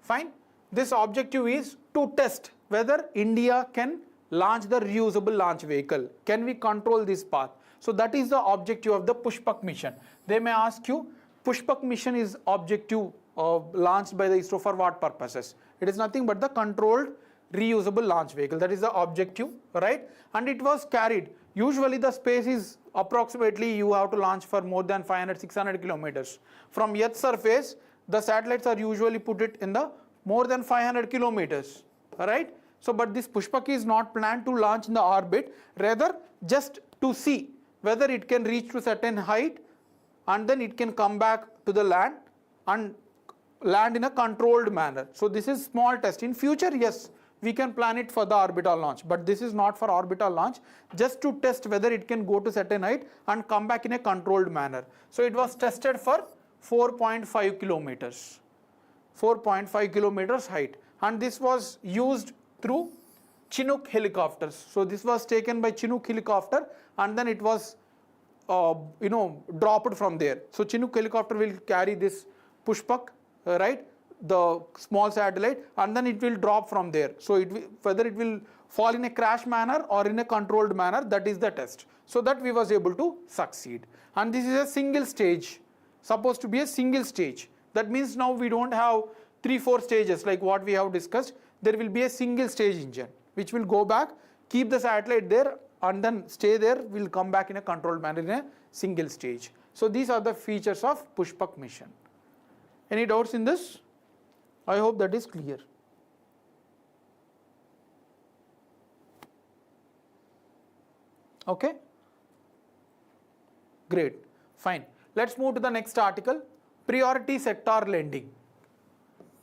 Fine. This objective is to test whether India can launch the reusable launch vehicle. Can we control this path? So that is the objective of the Pushpak mission. They may ask you, Pushpak mission is objective launched by the ISRO for what purposes? It is nothing but the controlled reusable launch vehicle. That is the objective, right? And it was carried. Usually the space is approximately, you have to launch for more than 500-600 kilometers. From Earth's surface, the satellites are usually put it in the more than 500 kilometers, right? So, but this Pushpak is not planned to launch in the orbit, rather just to see whether it can reach to a certain height and then it can come back to the land and land in a controlled manner. So this is small test. In future, yes, we can plan it for the orbital launch, but this is not for orbital launch, just to test whether it can go to certain height and come back in a controlled manner. So it was tested for 4.5 kilometers, 4.5 kilometers height, and this was used through Chinook helicopters. So this was taken by Chinook helicopter and then it was dropped from there. So Chinook helicopter will carry this Pushpak, right, the small satellite, and then it will drop from there. So whether it will fall in a crash manner or in a controlled manner, that is the test. So that we was able to succeed. And this is a single stage, supposed to be a single stage. That means now we don't have 3-4 stages like what we have discussed. There will be a single stage engine which will go back, keep the satellite there and then stay there, will come back in a controlled manner in a single stage. So these are the features of Pushpak mission. Any doubts in this? I hope that is clear. Okay? Great. Fine. Let's move to the next article. Priority sector lending.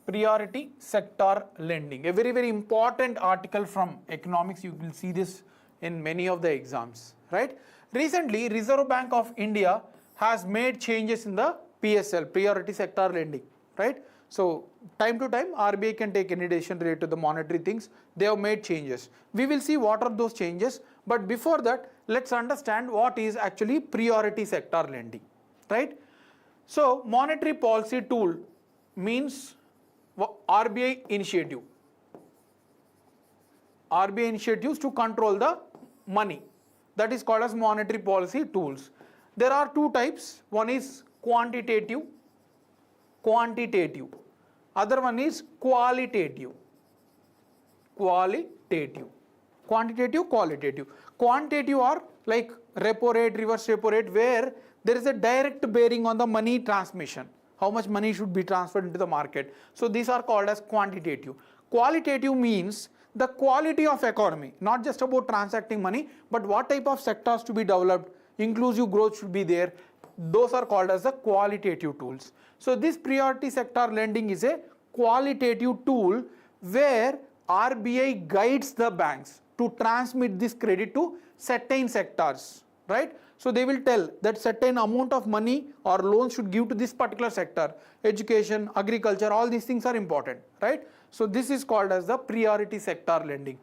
Priority sector lending. A very, very important article from economics. You will see this in many of the exams, right? Recently, Reserve Bank of India has made changes in the PSL, priority sector lending, right? So time to time, RBI can take any decision related to the monetary things. They have made changes. We will see what are those changes. But before that, let's understand what is actually priority sector lending, right? So monetary policy tool means RBI initiative. RBI initiatives to control the money. That is called as monetary policy tools. There are two types. One is quantitative. Other one is qualitative. Quantitative, qualitative. Quantitative are like repo rate, reverse repo rate, where there is a direct bearing on the money transmission. How much money should be transferred into the market. So these are called as quantitative. Qualitative means the quality of economy, not just about transacting money, but what type of sectors to be developed, inclusive growth should be there. Those are called as the qualitative tools. So this priority sector lending is a qualitative tool where RBI guides the banks to transmit this credit to certain sectors, right? So they will tell that certain amount of money or loans should give to this particular sector. Education, agriculture, all these things are important, right? So this is called as the priority sector lending.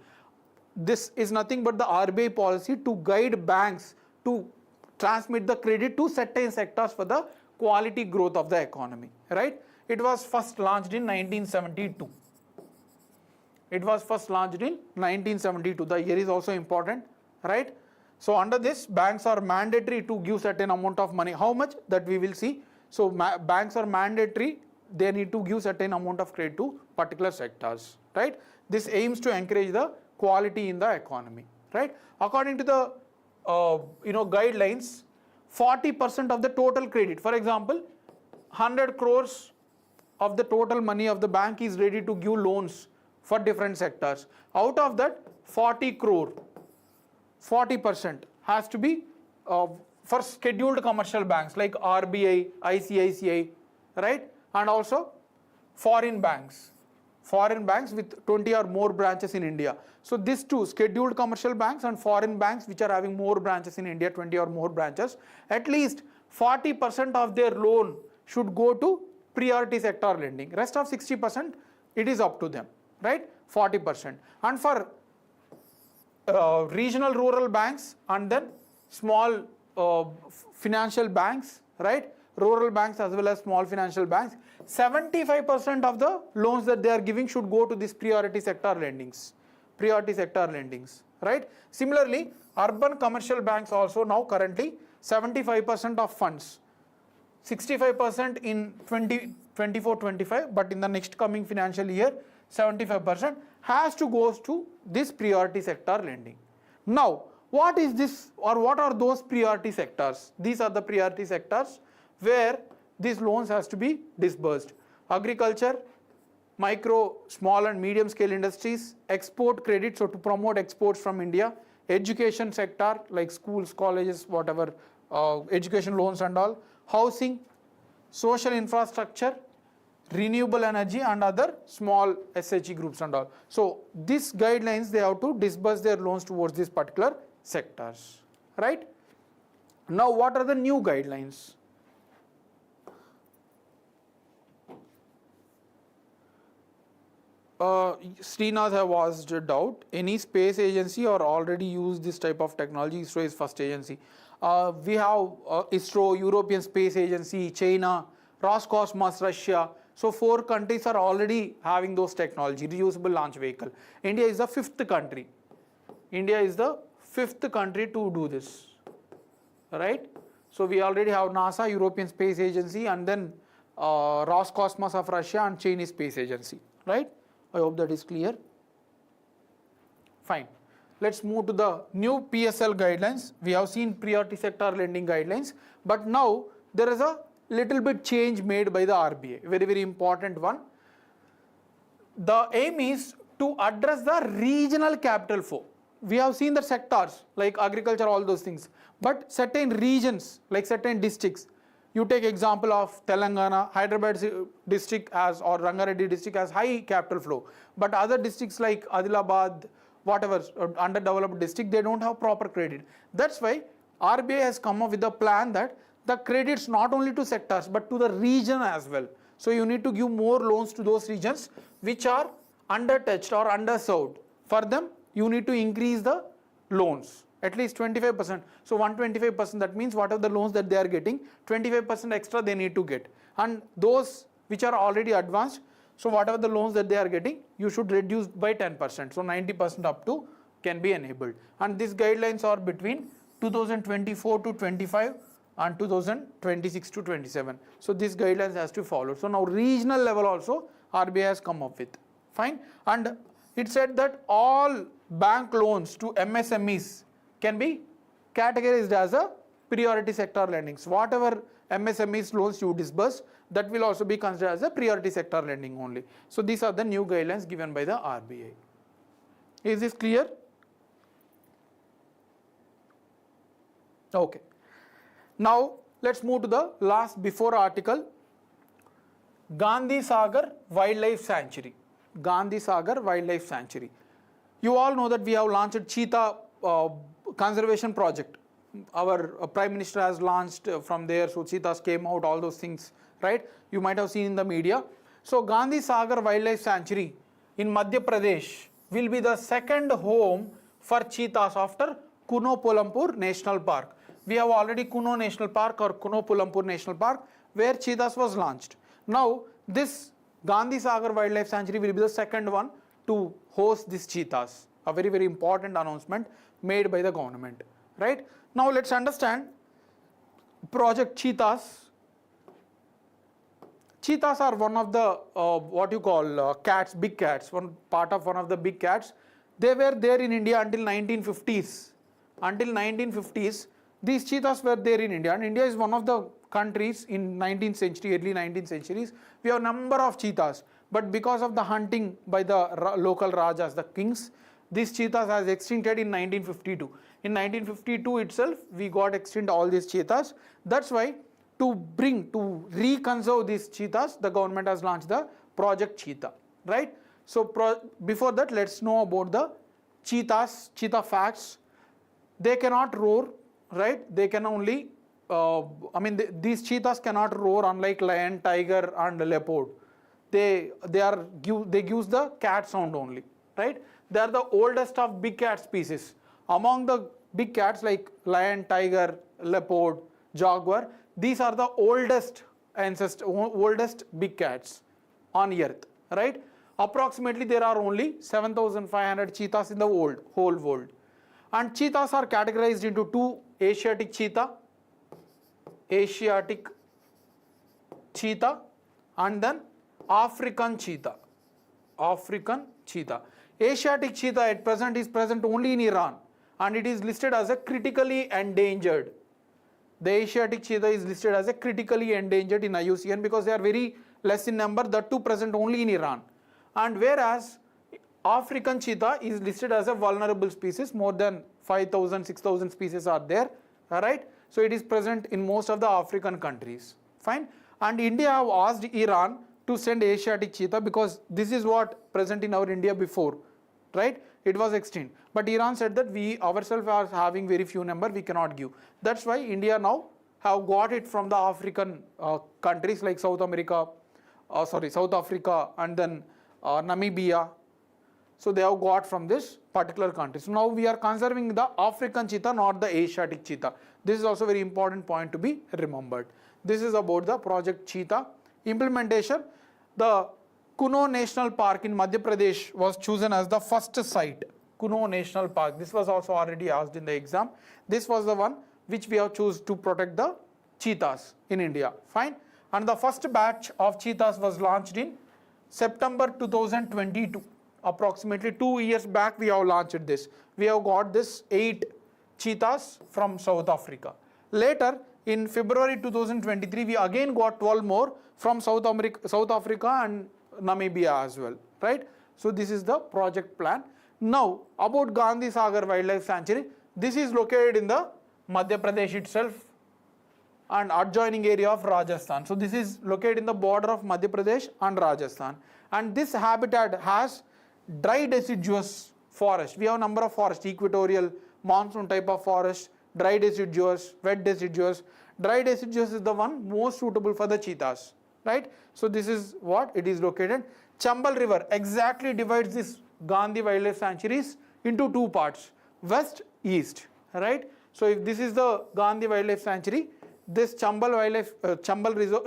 This is nothing but the RBI policy to guide banks to transmit the credit to certain sectors for the quality growth of the economy, right? It was first launched in 1972. It was first launched in 1972. The year is also important, right? So under this, banks are mandatory to give certain amount of money. How much? That we will see. So banks are mandatory. They need to give certain amount of credit to particular sectors, right? This aims to encourage the quality in the economy, right? According to the guidelines, 40% of the total credit, for example, 100 crores of the total money of the bank is ready to give loans for different sectors. Out of that, 40 crore, 40% has to be for scheduled commercial banks like RBI, ICICI, right? And also foreign banks with 20 or more branches in India. So these two, scheduled commercial banks and foreign banks which are having more branches in India, 20 or more branches, at least 40% of their loan should go to priority sector lending. Rest of 60%, it is up to them, right? 40%. And for regional rural banks and then small financial banks, right? rural banks as well as small financial banks, 75% of the loans that they are giving should go to this priority sector lendings. Priority sector lendings, right? Similarly, urban commercial banks also now currently 75% of funds, 65% in 2024-25, but in the next coming financial year, 75% has to go to this priority sector lending. Now, what is this, or what are those priority sectors? These are the priority sectors where these loans has to be disbursed. Agriculture, micro, small and medium scale industries, export credit, so to promote exports from India, education sector like schools, colleges, whatever, education loans and all, housing, social infrastructure, renewable energy and other small SHG groups and all. So these guidelines, they have to disburse their loans towards these particular sectors, right? Now what are the new guidelines? Srinath have asked a doubt. Any space agency or already use this type of technology? ISRO is first agency. We have ISRO, European Space Agency, China, Roscosmos, Russia. So 4 countries are already having those technology, reusable launch vehicle. India is the 5th country. India is the 5th country to do this, right? So we already have NASA, European Space Agency, and then Roscosmos of Russia and Chinese Space Agency, right? I hope that is clear. Fine. Let's move to the new PSL guidelines. We have seen priority sector lending guidelines, but now there is a little bit change made by the RBI, very, very important one. The aim is to address the regional capital flow. We have seen the sectors like agriculture, all those things, but certain regions like certain districts, you take example of Telangana, Hyderabad district has, or Rangareddy district has high capital flow, but other districts like Adilabad, whatever, underdeveloped district, they don't have proper credit. That's why RBI has come up with a plan that the credits not only to sectors but to the region as well. So you need to give more loans to those regions which are undertouched or underserved. For them, you need to increase the loans at least 25%. So 125%, that means whatever the loans that they are getting, 25% extra they need to get. And those which are already advanced, so whatever the loans that they are getting, you should reduce by 10%. So 90% up to can be enabled. And these guidelines are between 2024 to 25 and 2026 to 27. So these guidelines has to follow. So now regional level also RBI has come up with. Fine. And it said that all bank loans to MSMEs can be categorized as a priority sector lending. So whatever MSMEs loans you disburse, that will also be considered as a priority sector lending only. So these are the new guidelines given by the RBI. Is this clear? Okay. Now let's move to the last before article, Gandhi Sagar Wildlife Sanctuary. Gandhi Sagar Wildlife Sanctuary. You all know that we have launched cheetah conservation project. Our Prime Minister has launched from there, so cheetahs came out, all those things, right? You might have seen in the media. So Gandhi Sagar Wildlife Sanctuary in Madhya Pradesh will be the second home for cheetahs after Kuno Pulampur National Park. We have already Kuno National Park or Kuno Pulampur National Park where cheetahs was launched. Now this Gandhi Sagar Wildlife Sanctuary will be the second one to host these cheetahs. A very, very important announcement made by the government, right? Now let's understand project cheetahs. Cheetahs are one of the what you call cats, big cats, one part of one of the big cats. They were there in India until 1950s. Until 1950s, these cheetahs were there in India, and India is one of the countries in 19th century, early 19th centuries. We have a number of cheetahs, but because of the hunting by the local rajas, the kings, these cheetahs has extincted in 1952. In 1952 itself, we got extinct all these cheetahs. That's why to reconserve these cheetahs, the government has launched the Project Cheetah, right? So before that, let's know about the cheetahs, cheetah facts. They cannot roar, right? They can only, these cheetahs cannot roar unlike lion, tiger and leopard. They use the cat sound only, right? They are the oldest of big cat species. Among the big cats like lion, tiger, leopard, jaguar, these are the oldest oldest big cats on earth, right? Approximately there are only 7,500 cheetahs in the whole world. And cheetahs are categorized into two: Asiatic cheetah and then African cheetah. Asiatic cheetah at present is present only in Iran, and it is listed as a critically endangered. The Asiatic cheetah is listed as a critically endangered in IUCN because they are very less in number, that too present only in Iran. And whereas African cheetah is listed as a vulnerable species, more than 5,000, 6,000 species are there, alright? So it is present in most of the African countries, fine? And India have asked Iran to send Asiatic cheetah because this is what present in our India before, right? It was extinct. But Iran said that we ourselves are having very few number, we cannot give. That's why India now have got it from the African countries like South Africa and then Namibia. So they have got from this particular country. So now we are conserving the African cheetah, not the Asiatic cheetah. This is also very important point to be remembered. This is about the project Cheetah. Implementation: the Kuno National Park in Madhya Pradesh was chosen as the first site. Kuno National Park. This was also already asked in the exam. This was the one which we have chosen to protect the cheetahs in India. Fine. And the first batch of cheetahs was launched in September 2022. Approximately 2 years back we have launched this. We have got this 8 cheetahs from South Africa. Later in February 2023 we again got 12 more from South Africa and Namibia as well, right? So this is the project plan. Now about Gandhi Sagar Wildlife Sanctuary, this is located in the Madhya Pradesh itself and adjoining area of Rajasthan. So this is located in the border of Madhya Pradesh and Rajasthan, and this habitat has dry deciduous forest. We have a number of forests: equatorial, monsoon type of forest, dry deciduous, wet deciduous. Dry deciduous is the one most suitable for the cheetahs, right? So this is what it is located. Chambal River exactly divides this Gandhi Wildlife Sanctuaries into two parts: west, east, right? So if this is the Gandhi Wildlife Sanctuary, this Chambal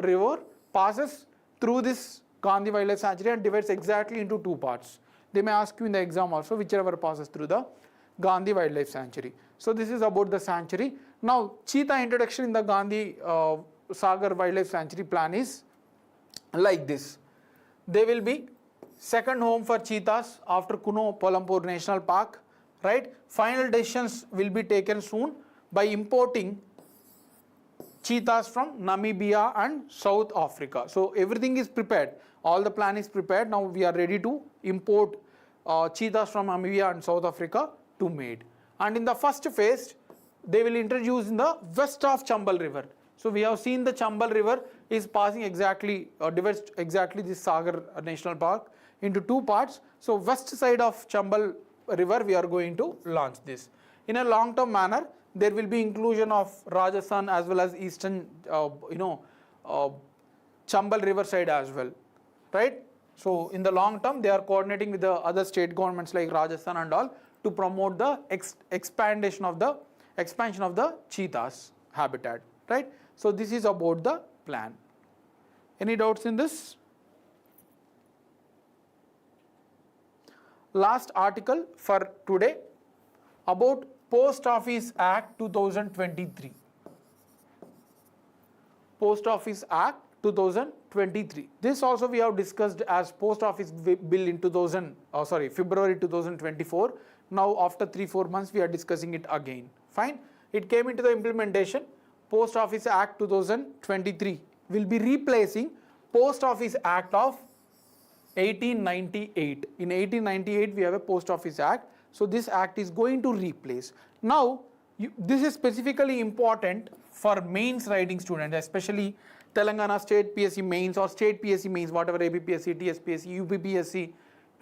River passes through this Gandhi Wildlife Sanctuary and divides exactly into two parts. They may ask you in the exam also whichever passes through the Gandhi Wildlife Sanctuary. So this is about the sanctuary. Now cheetah introduction in the Gandhi Sagar Wildlife Sanctuary plan is like this. They will be second home for cheetahs after Kuno Polampur National Park, right? Final decisions will be taken soon by importing cheetahs from Namibia and South Africa. So everything is prepared. All the plan is prepared. Now we are ready to import cheetahs from Namibia and South Africa to made. And in the first phase, they will introduce in the west of Chambal River. So we have seen the Chambal River is passing exactly, divides exactly this Sagar National Park into two parts. So west side of Chambal River we are going to launch this. In a long term manner, there will be inclusion of Rajasthan as well as eastern Chambal River side as well, right? So in the long term they are coordinating with the other state governments like Rajasthan and all to promote the expansion of the cheetahs habitat, right? So this is about the plan. Any doubts in this? Last article for today about Post Office Act 2023. Post Office Act 2023. This also we have discussed as Post Office Bill in February 2024. Now after 3-4 months we are discussing it again. Fine. It came into the implementation. Post Office Act 2023 will be replacing Post Office Act of 1898. In 1898 we have a Post Office Act. So this act is going to replace. Now this is specifically important for mains writing students, especially Telangana State PSC mains or State PSC mains, whatever ABPSC, TSPSC, UPPSC,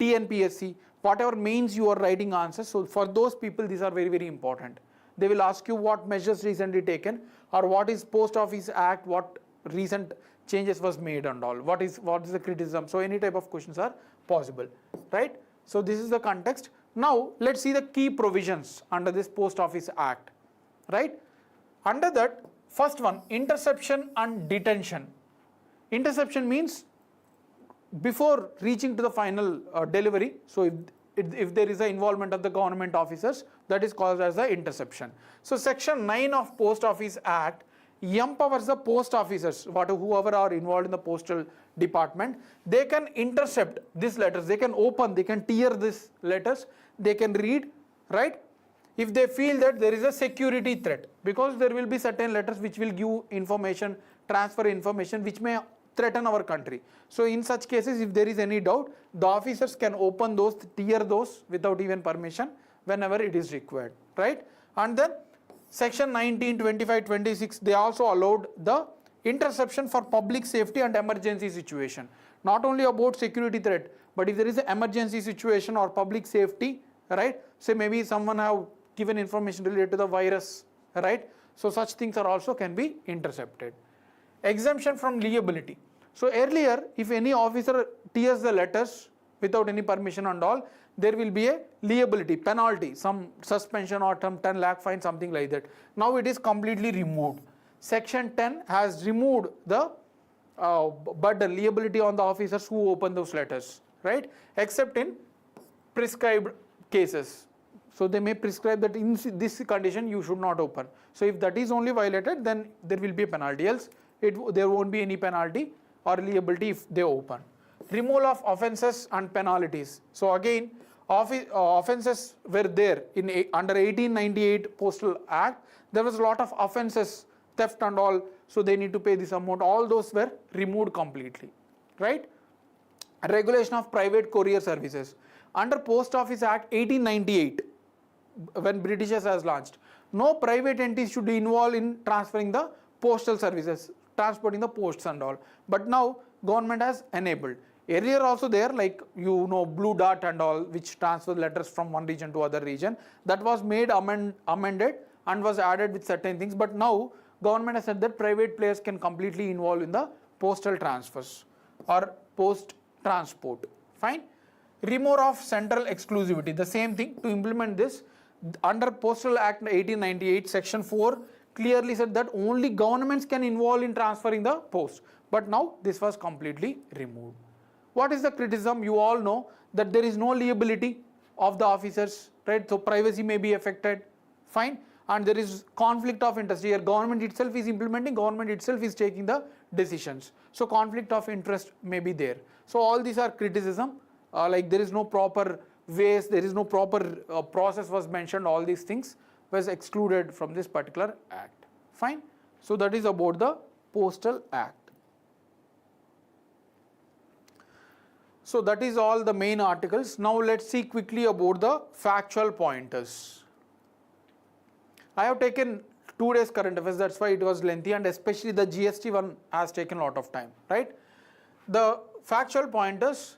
TNPSC, whatever mains you are writing answers. So for those people these are very, very important. They will ask you what measures recently taken or what is Post Office Act, what recent changes was made and all, what is the criticism. So any type of questions are possible, right? So this is the context. Now let's see the key provisions under this Post Office Act, right? Under that, First one, interception and detention. Interception means before reaching to the final delivery. So if there is an involvement of the government officers, that is called as the interception. So section 9 of Post Office Act empowers the post officers, whoever are involved in the postal department, they can intercept these letters, they can open, they can tear these letters, they can read, right? If they feel that there is a security threat, because there will be certain letters which will give information, transfer information which may threaten our country. So in such cases, if there is any doubt, the officers can open those, tear those without even permission whenever it is required, right? And then section 19, 25, 26, they also allowed the interception for public safety and emergency situation. Not only about security threat, but if there is an emergency situation or public safety, right? Say maybe someone have given information related to the virus, right? So such things are also can be intercepted. Exemption from liability. So earlier, if any officer tears the letters without any permission and all, there will be a liability, penalty, some suspension or some 10 lakh fine, something like that. Now it is completely removed. Section 10 has removed the burden, liability on the officers who open those letters, right? Except in prescribed cases. So they may prescribe that in this condition you should not open. So if that is only violated, then there will be a penalty, else there won't be any penalty or liability if they open. Removal of offences and penalties. So again, offences were there in under 1898 Postal Act. There was a lot of offences, theft and all, so they need to pay this amount. All those were removed completely, right? Regulation of private courier services. Under Post Office Act 1898, when Britishers has launched, no private entity should be involved in transferring the postal services, transporting the posts and all. But now government has enabled. Earlier also there, like Blue Dart and all, which transfer letters from one region to other region, that was made amended and was added with certain things. But now government has said that private players can completely involve in the postal transfers or post transport. Fine. Removal of central exclusivity. The same thing, to implement this, under Postal Act 1898, Section 4 clearly said that only governments can involve in transferring the post. But now this was completely removed. What is the criticism? You all know that there is no liability of the officers, right? So privacy may be affected, fine. And there is conflict of interest here. Government itself is implementing, government itself is taking the decisions. So conflict of interest may be there. So all these are criticism. Like there is no proper ways, there is no proper process was mentioned, all these things was excluded from this particular act. Fine. So that is about the Postal Act. So that is all the main articles. Now let's see quickly about the factual pointers. I have taken 2 days current affairs, that's why it was lengthy, and especially the GST one has taken a lot of time, right? The factual pointers.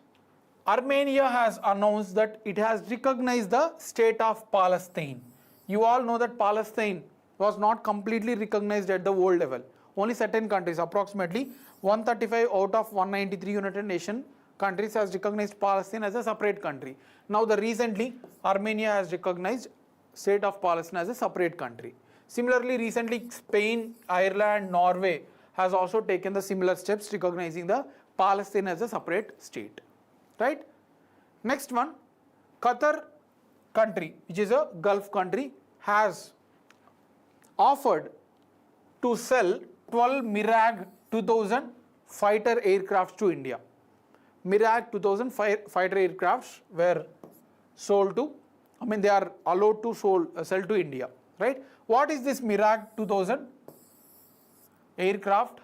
Armenia has announced that it has recognized the state of Palestine. You all know that Palestine was not completely recognized at the world level. Only certain countries, approximately 135 out of 193 United Nations countries has recognized Palestine as a separate country. Now recently Armenia has recognized state of Palestine as a separate country. Similarly, recently Spain, Ireland, Norway has also taken the similar steps, recognizing the Palestine as a separate state. Right? Next one, Qatar country, which is a Gulf country, has offered to sell 12 Mirage 2000 fighter aircrafts to India. Mirage 2000 fighter aircrafts were sold to, they are allowed to sell to India, right? What is this Mirage 2000 aircraft?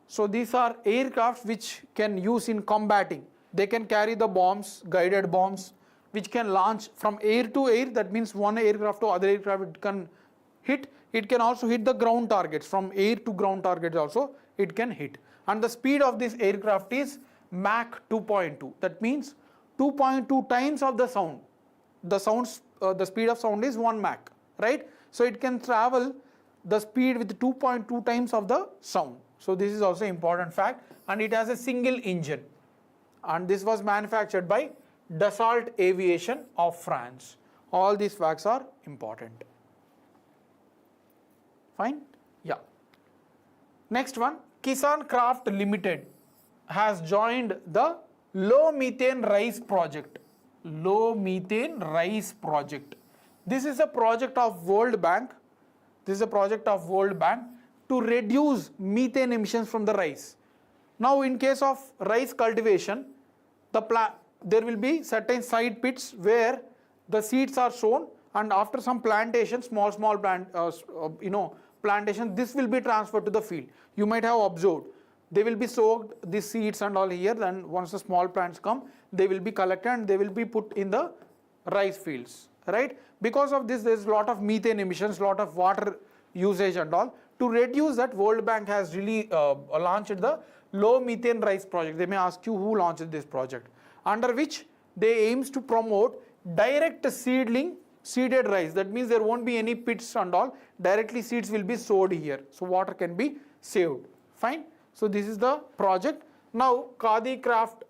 So these are aircrafts which can use in combating. They can carry the bombs, guided bombs, which can launch from air to air. That means one aircraft to other aircraft it can hit. It can also hit the ground targets. From air to ground targets also it can hit. And the speed of this aircraft is Mach 2.2. That means 2.2 times of the sound. The speed of sound is 1 Mach, right? So it can travel the speed with 2.2 times of the sound. So this is also important fact, and it has a single engine. And this was manufactured by Dassault Aviation of France. All these facts are important. Fine? Yeah. Next one, Kisan Craft Limited has joined the low methane rice project. Low methane rice project. This is a project of World Bank. This is a project of World Bank to reduce methane emissions from the rice. Now in case of rice cultivation, there will be certain side pits where the seeds are sown, and after some plantation, small plantation, this will be transferred to the field. You might have observed, they will be soaked, the seeds and all here, then once the small plants come, they will be collected and they will be put in the rice fields, right? Because of this, there is a lot of methane emissions, lot of water usage and all. To reduce that, World Bank has really launched the low methane rice project. They may ask you who launched this project, under which they aims to promote direct seeded rice. That means there won't be any pits and all, directly seeds will be sowed here, so water can be saved. Fine. So this is the project. Now Khadi Craft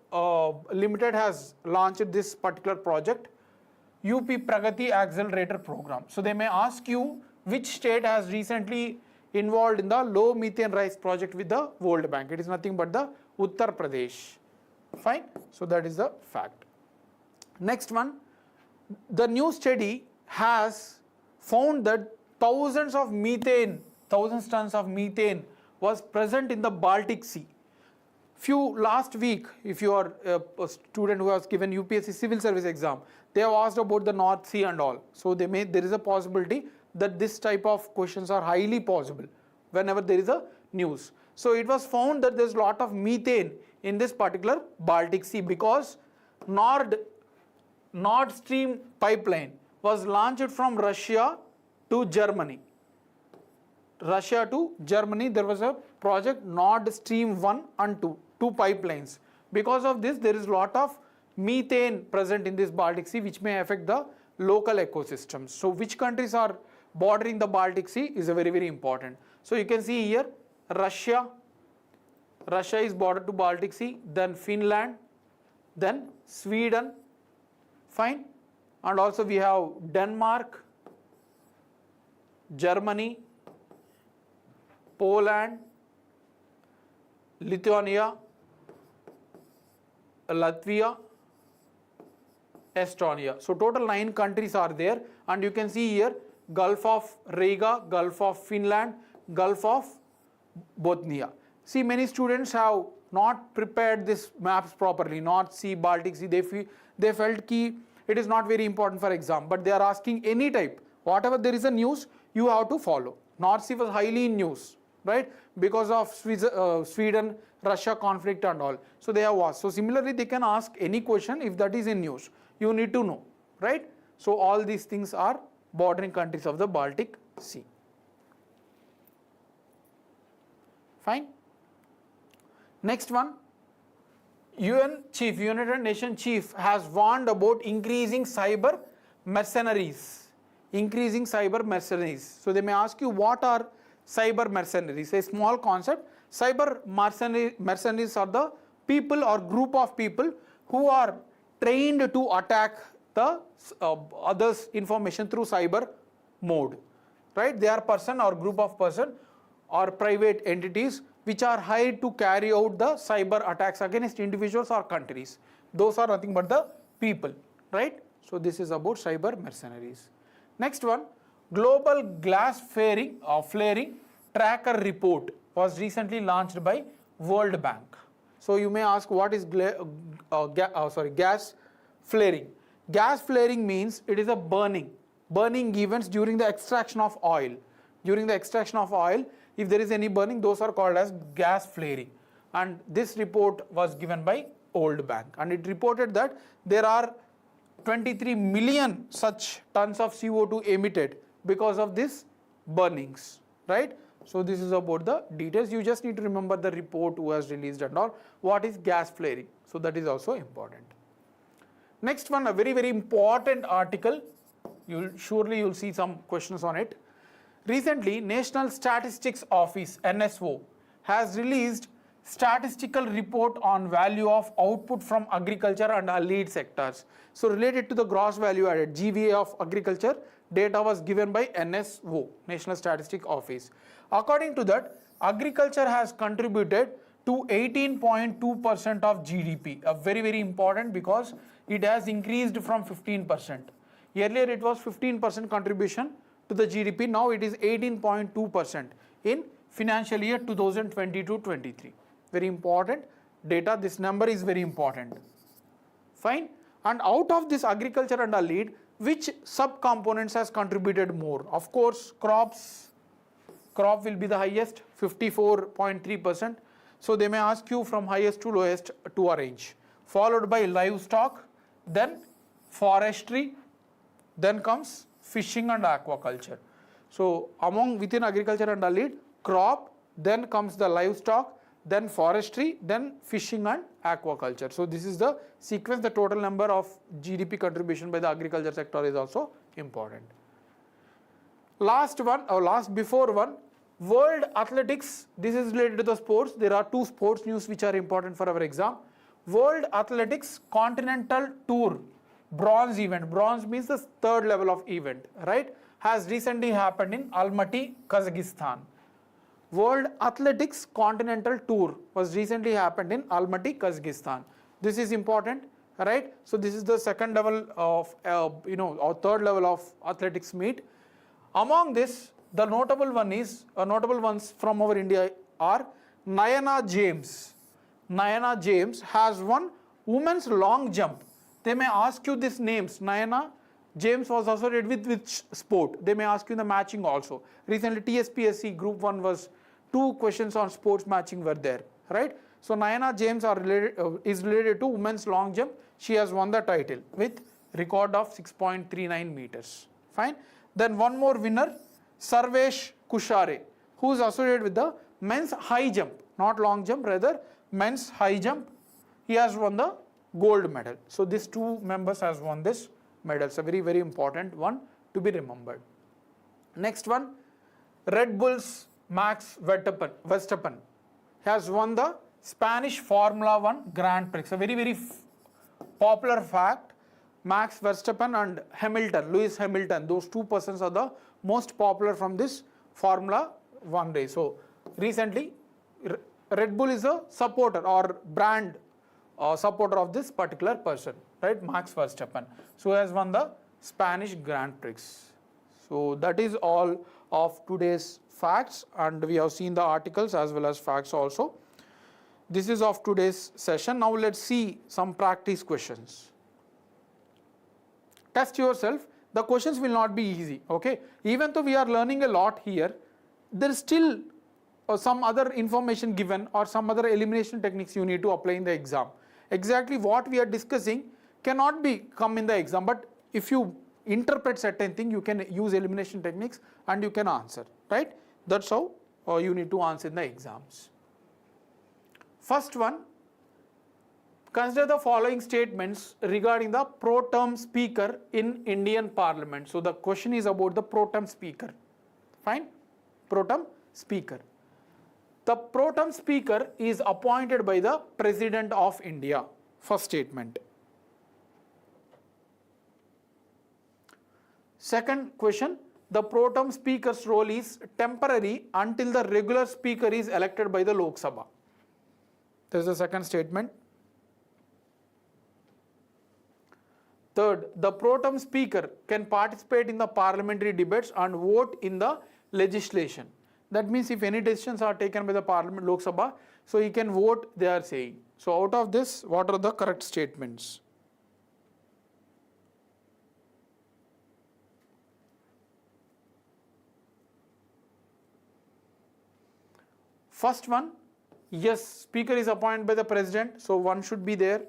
Limited has launched this particular project, UP Pragati Accelerator Program. So they may ask you which state has recently involved in the low methane rice project with the World Bank. It is nothing but the Uttar Pradesh. Fine. So that is the fact. Next one, the new study has found that thousands tons of methane was present in the Baltic Sea. Last week, if you are a student who has given UPSC civil service exam, they have asked about the North Sea and all. So there is a possibility that this type of questions are highly possible whenever there is a news. So it was found that there is a lot of methane in this particular Baltic Sea because Nord Stream pipeline was launched from Russia to Germany. There was a project Nord Stream 1 and 2 pipelines. Because of this, there is a lot of methane present in this Baltic Sea, which may affect the local ecosystems. So which countries are bordering the Baltic Sea is a very, very important. So you can see here, Russia is bordered to Baltic Sea, then Finland, then Sweden, fine, and also we have Denmark, Germany, Poland, Lithuania, Latvia, Estonia. So total 9 countries are there, and you can see here Gulf of Riga, Gulf of Finland, Gulf of Bothnia. See, many students have not prepared these maps properly. North Sea, Baltic Sea, they felt that it is not very important for exam, but they are asking any type. Whatever there is a news, you have to follow. North Sea was highly in news, right? Because of Sweden, Russia conflict and all. So they have asked. So similarly, they can ask any question if that is in news. You need to know, right? So all these things are bordering countries of the Baltic Sea. Fine. Next one, United Nations chief has warned about increasing cyber mercenaries. So they may ask you, what are cyber mercenaries? A small concept. Cyber mercenaries are the people or group of people who are trained to attack the others' information through cyber mode, right? They are person or group of person or private entities which are hired to carry out the cyber attacks against individuals or countries. Those are nothing but the people, right? So this is about cyber mercenaries. Next one, global glass flaring tracker report was recently launched by World Bank. So you may ask, what is gas flaring? Gas flaring means it is a burning events during the extraction of oil. During the extraction of oil, if there is any burning, those are called as gas flaring. And this report was given by World Bank, and it reported that there are 23 million such tons of CO2 emitted because of this burnings, right? So this is about the details. You just need to remember the report who has released and all. What is gas flaring? So that is also important. Next one, a very, very important article. You'll see some questions on it. Recently, National Statistics Office, NSO, has released statistical report on value of output from agriculture and allied sectors. So related to the gross value added, GVA of agriculture, data was given by NSO, National Statistics Office. According to that, agriculture has contributed to 18.2% of GDP. Very, very important because it has increased from 15%. Earlier it was 15% contribution to the GDP. Now it is 18.2% in financial year 2022-23. Very important data. This number is very important. Fine. And out of this agriculture and allied, which sub-components has contributed more? Of course, crops. Crop will be the highest, 54.3%. So they may ask you from highest to lowest to arrange. Followed by livestock, then forestry, then comes fishing and aquaculture. So within agriculture and allied, crop, then comes the livestock, then forestry, then fishing and aquaculture. So this is the sequence. The total number of GDP contribution by the agriculture sector is also important. Last one, or last before one, World Athletics. This is related to the sports. There are two sports news which are important for our exam. World Athletics Continental Tour bronze event. Bronze means the third level of event, right? Has recently happened in Almaty, Kazakhstan. World Athletics Continental Tour was recently happened in Almaty, Kazakhstan. This is important, right? So this is the second level of, or third level of athletics meet. Among this, the notable ones from our India are Nayana James. Nayana James has won women's long jump. They may ask you these names. Nayana James was associated with which sport? They may ask you the matching also. Recently TSPSC Group 1 was 2 questions on sports matching were there, right? So Nayana James is related to women's long jump. She has won the title with record of 6.39 meters. Fine. Then one more winner, Sarvesh Kushare, who is associated with the men's high jump, not long jump, rather men's high jump. He has won the gold medal. So these two members has won this medal. It's a very, very important one to be remembered. Next one, Red Bull's Max Verstappen has won the Spanish Formula 1 Grand Prix. A very, very popular fact. Max Verstappen and Hamilton, Lewis Hamilton, those two persons are the most popular from this Formula 1 race. So recently Red Bull is a supporter or brand supporter of this particular person, right? Max Verstappen. So he has won the Spanish Grand Prix. So that is all of today's facts, and we have seen the articles as well as facts also. This is of today's session. Now let's see some practice questions. Test yourself. The questions will not be easy, okay? Even though we are learning a lot here, there is still some other information given or some other elimination techniques you need to apply in the exam. Exactly what we are discussing cannot come in the exam, but if you interpret certain thing, you can use elimination techniques and you can answer, right? That's how you need to answer in the exams. First one, consider the following statements regarding the pro tem speaker in Indian Parliament. So the question is about the pro tem speaker. Fine? Pro tem speaker. The pro tem speaker is appointed by the President of India. First statement. Second question, the pro tem speaker's role is temporary until the regular speaker is elected by the Lok Sabha. This is the second statement. Third, the pro tem speaker can participate in the parliamentary debates and vote in the legislation. That means if any decisions are taken by the Parliament, Lok Sabha, so he can vote, they are saying. So out of this, what are the correct statements? First one, yes, speaker is appointed by the president, so one should be there.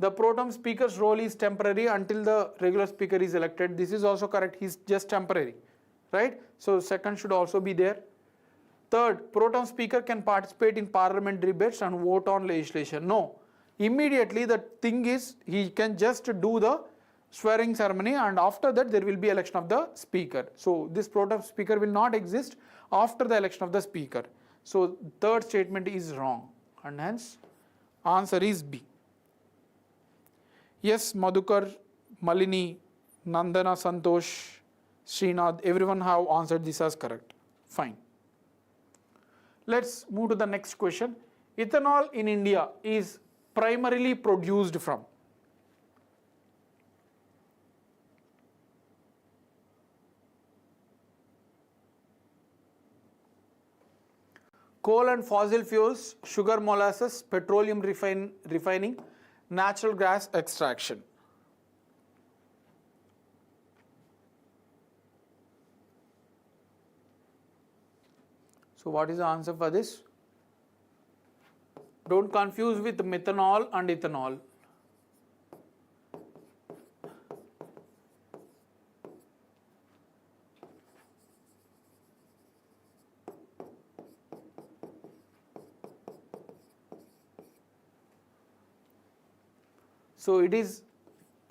The pro tem speaker's role is temporary until the regular speaker is elected. This is also correct, he is just temporary, right? So second should also be there. Third, pro tem speaker can participate in parliament debates and vote on legislation. No, immediately the thing is he can just do the swearing ceremony and after that there will be election of the speaker. So this pro tem speaker will not exist after the election of the speaker. So third statement is wrong and hence answer is B. Yes, Madhukar, Malini, Nandana, Santosh, Srinath, everyone have answered this as correct. Fine. Let's move to the next question. Ethanol in India is primarily produced from coal and fossil fuels, sugar molasses, petroleum refining, natural gas extraction. So what is the answer for this? Don't confuse with methanol and ethanol. So it is,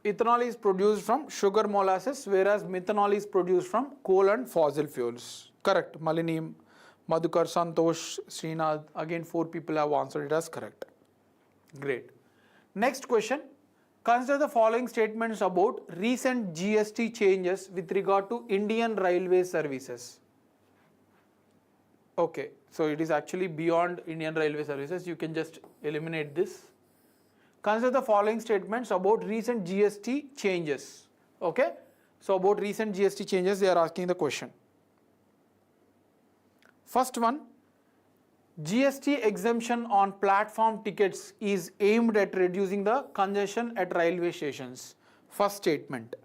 ethanol is produced from sugar molasses, whereas methanol is produced from coal and fossil fuels. Correct. Malini, Madhukar, Santosh, Srinath, again 4 people have answered it as correct. Great. Next question. Consider the following statements about recent GST changes with regard to Indian Railway services. Okay, so it is actually beyond Indian Railway services. You can just eliminate this. Consider the following statements about recent GST changes. Okay, so about recent GST changes, they are asking the question. First one, GST exemption on platform tickets is aimed at reducing the congestion at railway stations. First statement.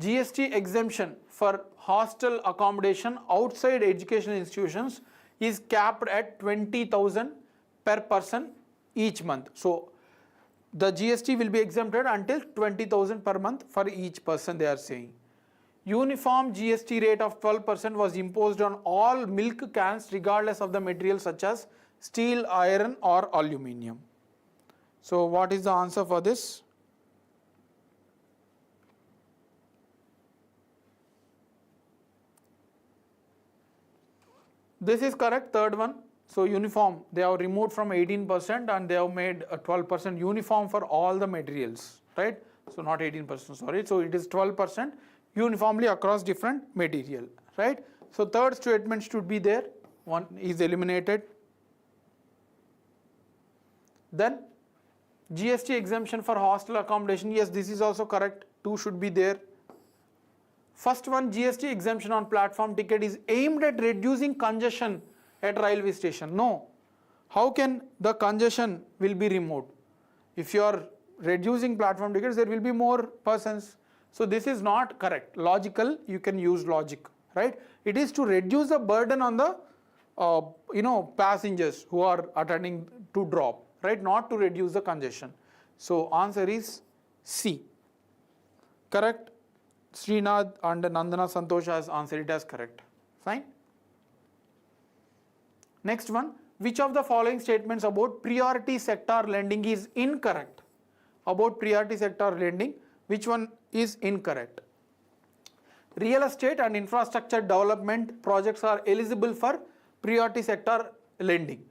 GST exemption for hostel accommodation outside educational institutions is capped at 20,000 per person each month. So the GST will be exempted until 20,000 per month for each person, they are saying. Uniform GST rate of 12% was imposed on all milk cans regardless of the material such as steel, iron or aluminium. So what is the answer for this? This is correct, third one. So uniform, they have removed from 18% and they have made a 12% uniform for all the materials, right? So not 18%, sorry. So it is 12% uniformly across different material, right? So third statement should be there, one is eliminated. Then GST exemption for hostel accommodation, yes, this is also correct, 2 should be there. First one, GST exemption on platform ticket is aimed at reducing congestion at railway station. No, how can the congestion will be removed? If you are reducing platform tickets, there will be more persons. So this is not correct. Logical, you can use logic, right? It is to reduce the burden on the passengers who are attending to drop, right? Not to reduce the congestion. So answer is C. Correct. Srinath and Nandana Santosh has answered it as correct. Fine. Next one. Which of the following statements about priority sector lending is incorrect? About priority sector lending, which one is incorrect? Real estate and infrastructure development projects are eligible for priority sector lending.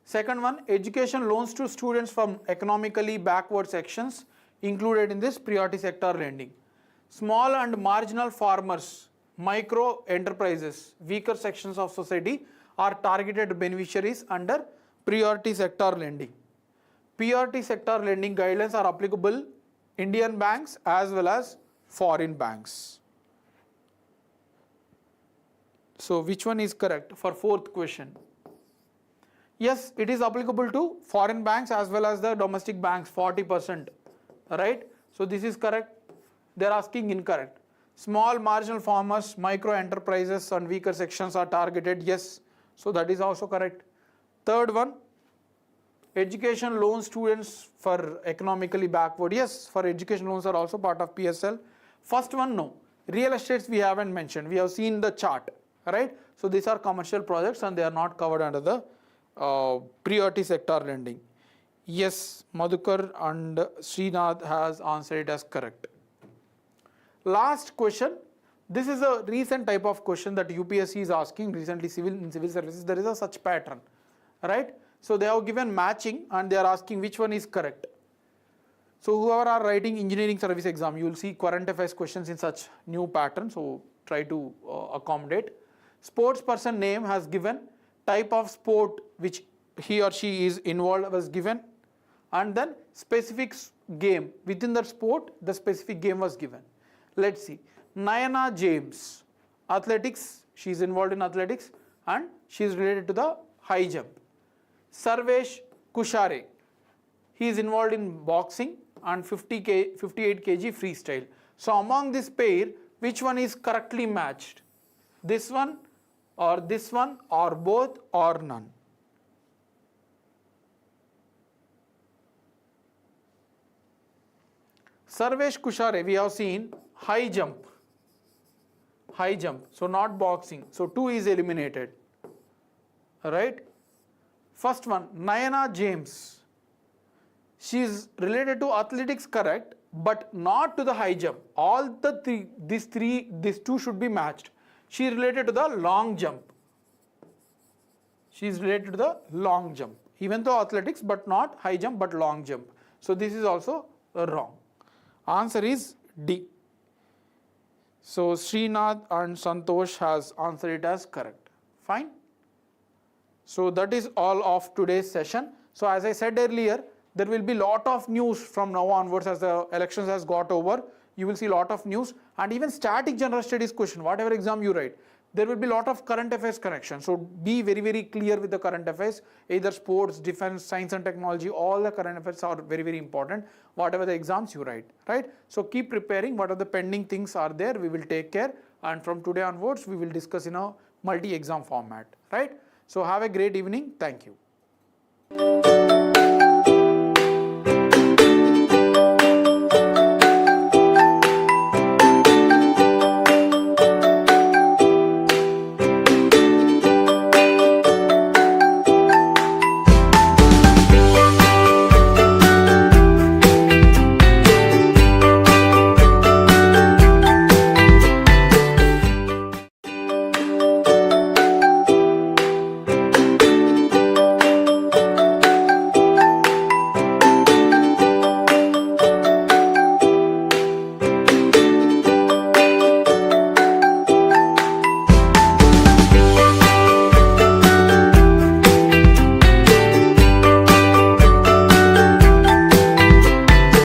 Second one, education loans to students from economically backward sections included in this priority sector lending. Small and marginal farmers, micro enterprises, weaker sections of society are targeted beneficiaries under priority sector lending. Priority sector lending guidelines are applicable Indian banks as well as foreign banks. So which one is correct for fourth question? Yes, it is applicable to foreign banks as well as the domestic banks, 40%, right? So this is correct. They are asking incorrect. Small marginal farmers, micro enterprises and weaker sections are targeted. Yes, so that is also correct. Third one, education loan students for economically backward. Yes, for education loans are also part of PSL. First one, no. Real estates we haven't mentioned. We have seen the chart, right? So these are commercial projects and they are not covered under the priority sector lending. Yes, Madhukar and Srinath has answered it as correct. Last question. This is a recent type of question that UPSC is asking recently in civil services. There is a such pattern, right? So they have given matching and they are asking which one is correct. So whoever are writing engineering service exam, you will see current affairs questions in such new pattern. So try to accommodate. sports person name has given, type of sport which he or she is involved was given, and then specific game within that sport, the specific game was given. Let's see. Nayana James, athletics, she is involved in athletics and she is related to the high jump. Sarvesh Kushare, he is involved in boxing and 58 kg freestyle. So among this pair, which one is correctly matched? This one or both or none? Sarvesh Kushare, we have seen high jump, so not boxing, so 2 is eliminated, right? First one, Nayana James, she is related to athletics, correct, but not to the high jump. All the these two should be matched. She is related to the long jump. She is related to the long jump, even though athletics, but not high jump, but long jump. So this is also wrong. Answer is D. So Srinath and Santosh has answered it as correct. Fine. So that is all of today's session. So as I said earlier, there will be lot of news from now onwards as the elections has got over. You will see lot of news, and even static general studies question, whatever exam you write, there will be lot of current affairs correction. So be very, very clear with the current affairs, either sports, defense, science and technology, all the current affairs are very, very important, whatever the exams you write, right? So keep preparing. What are the pending things are there, we will take care, and from today onwards we will discuss in a multi-exam format, right? So have a great evening. Thank you.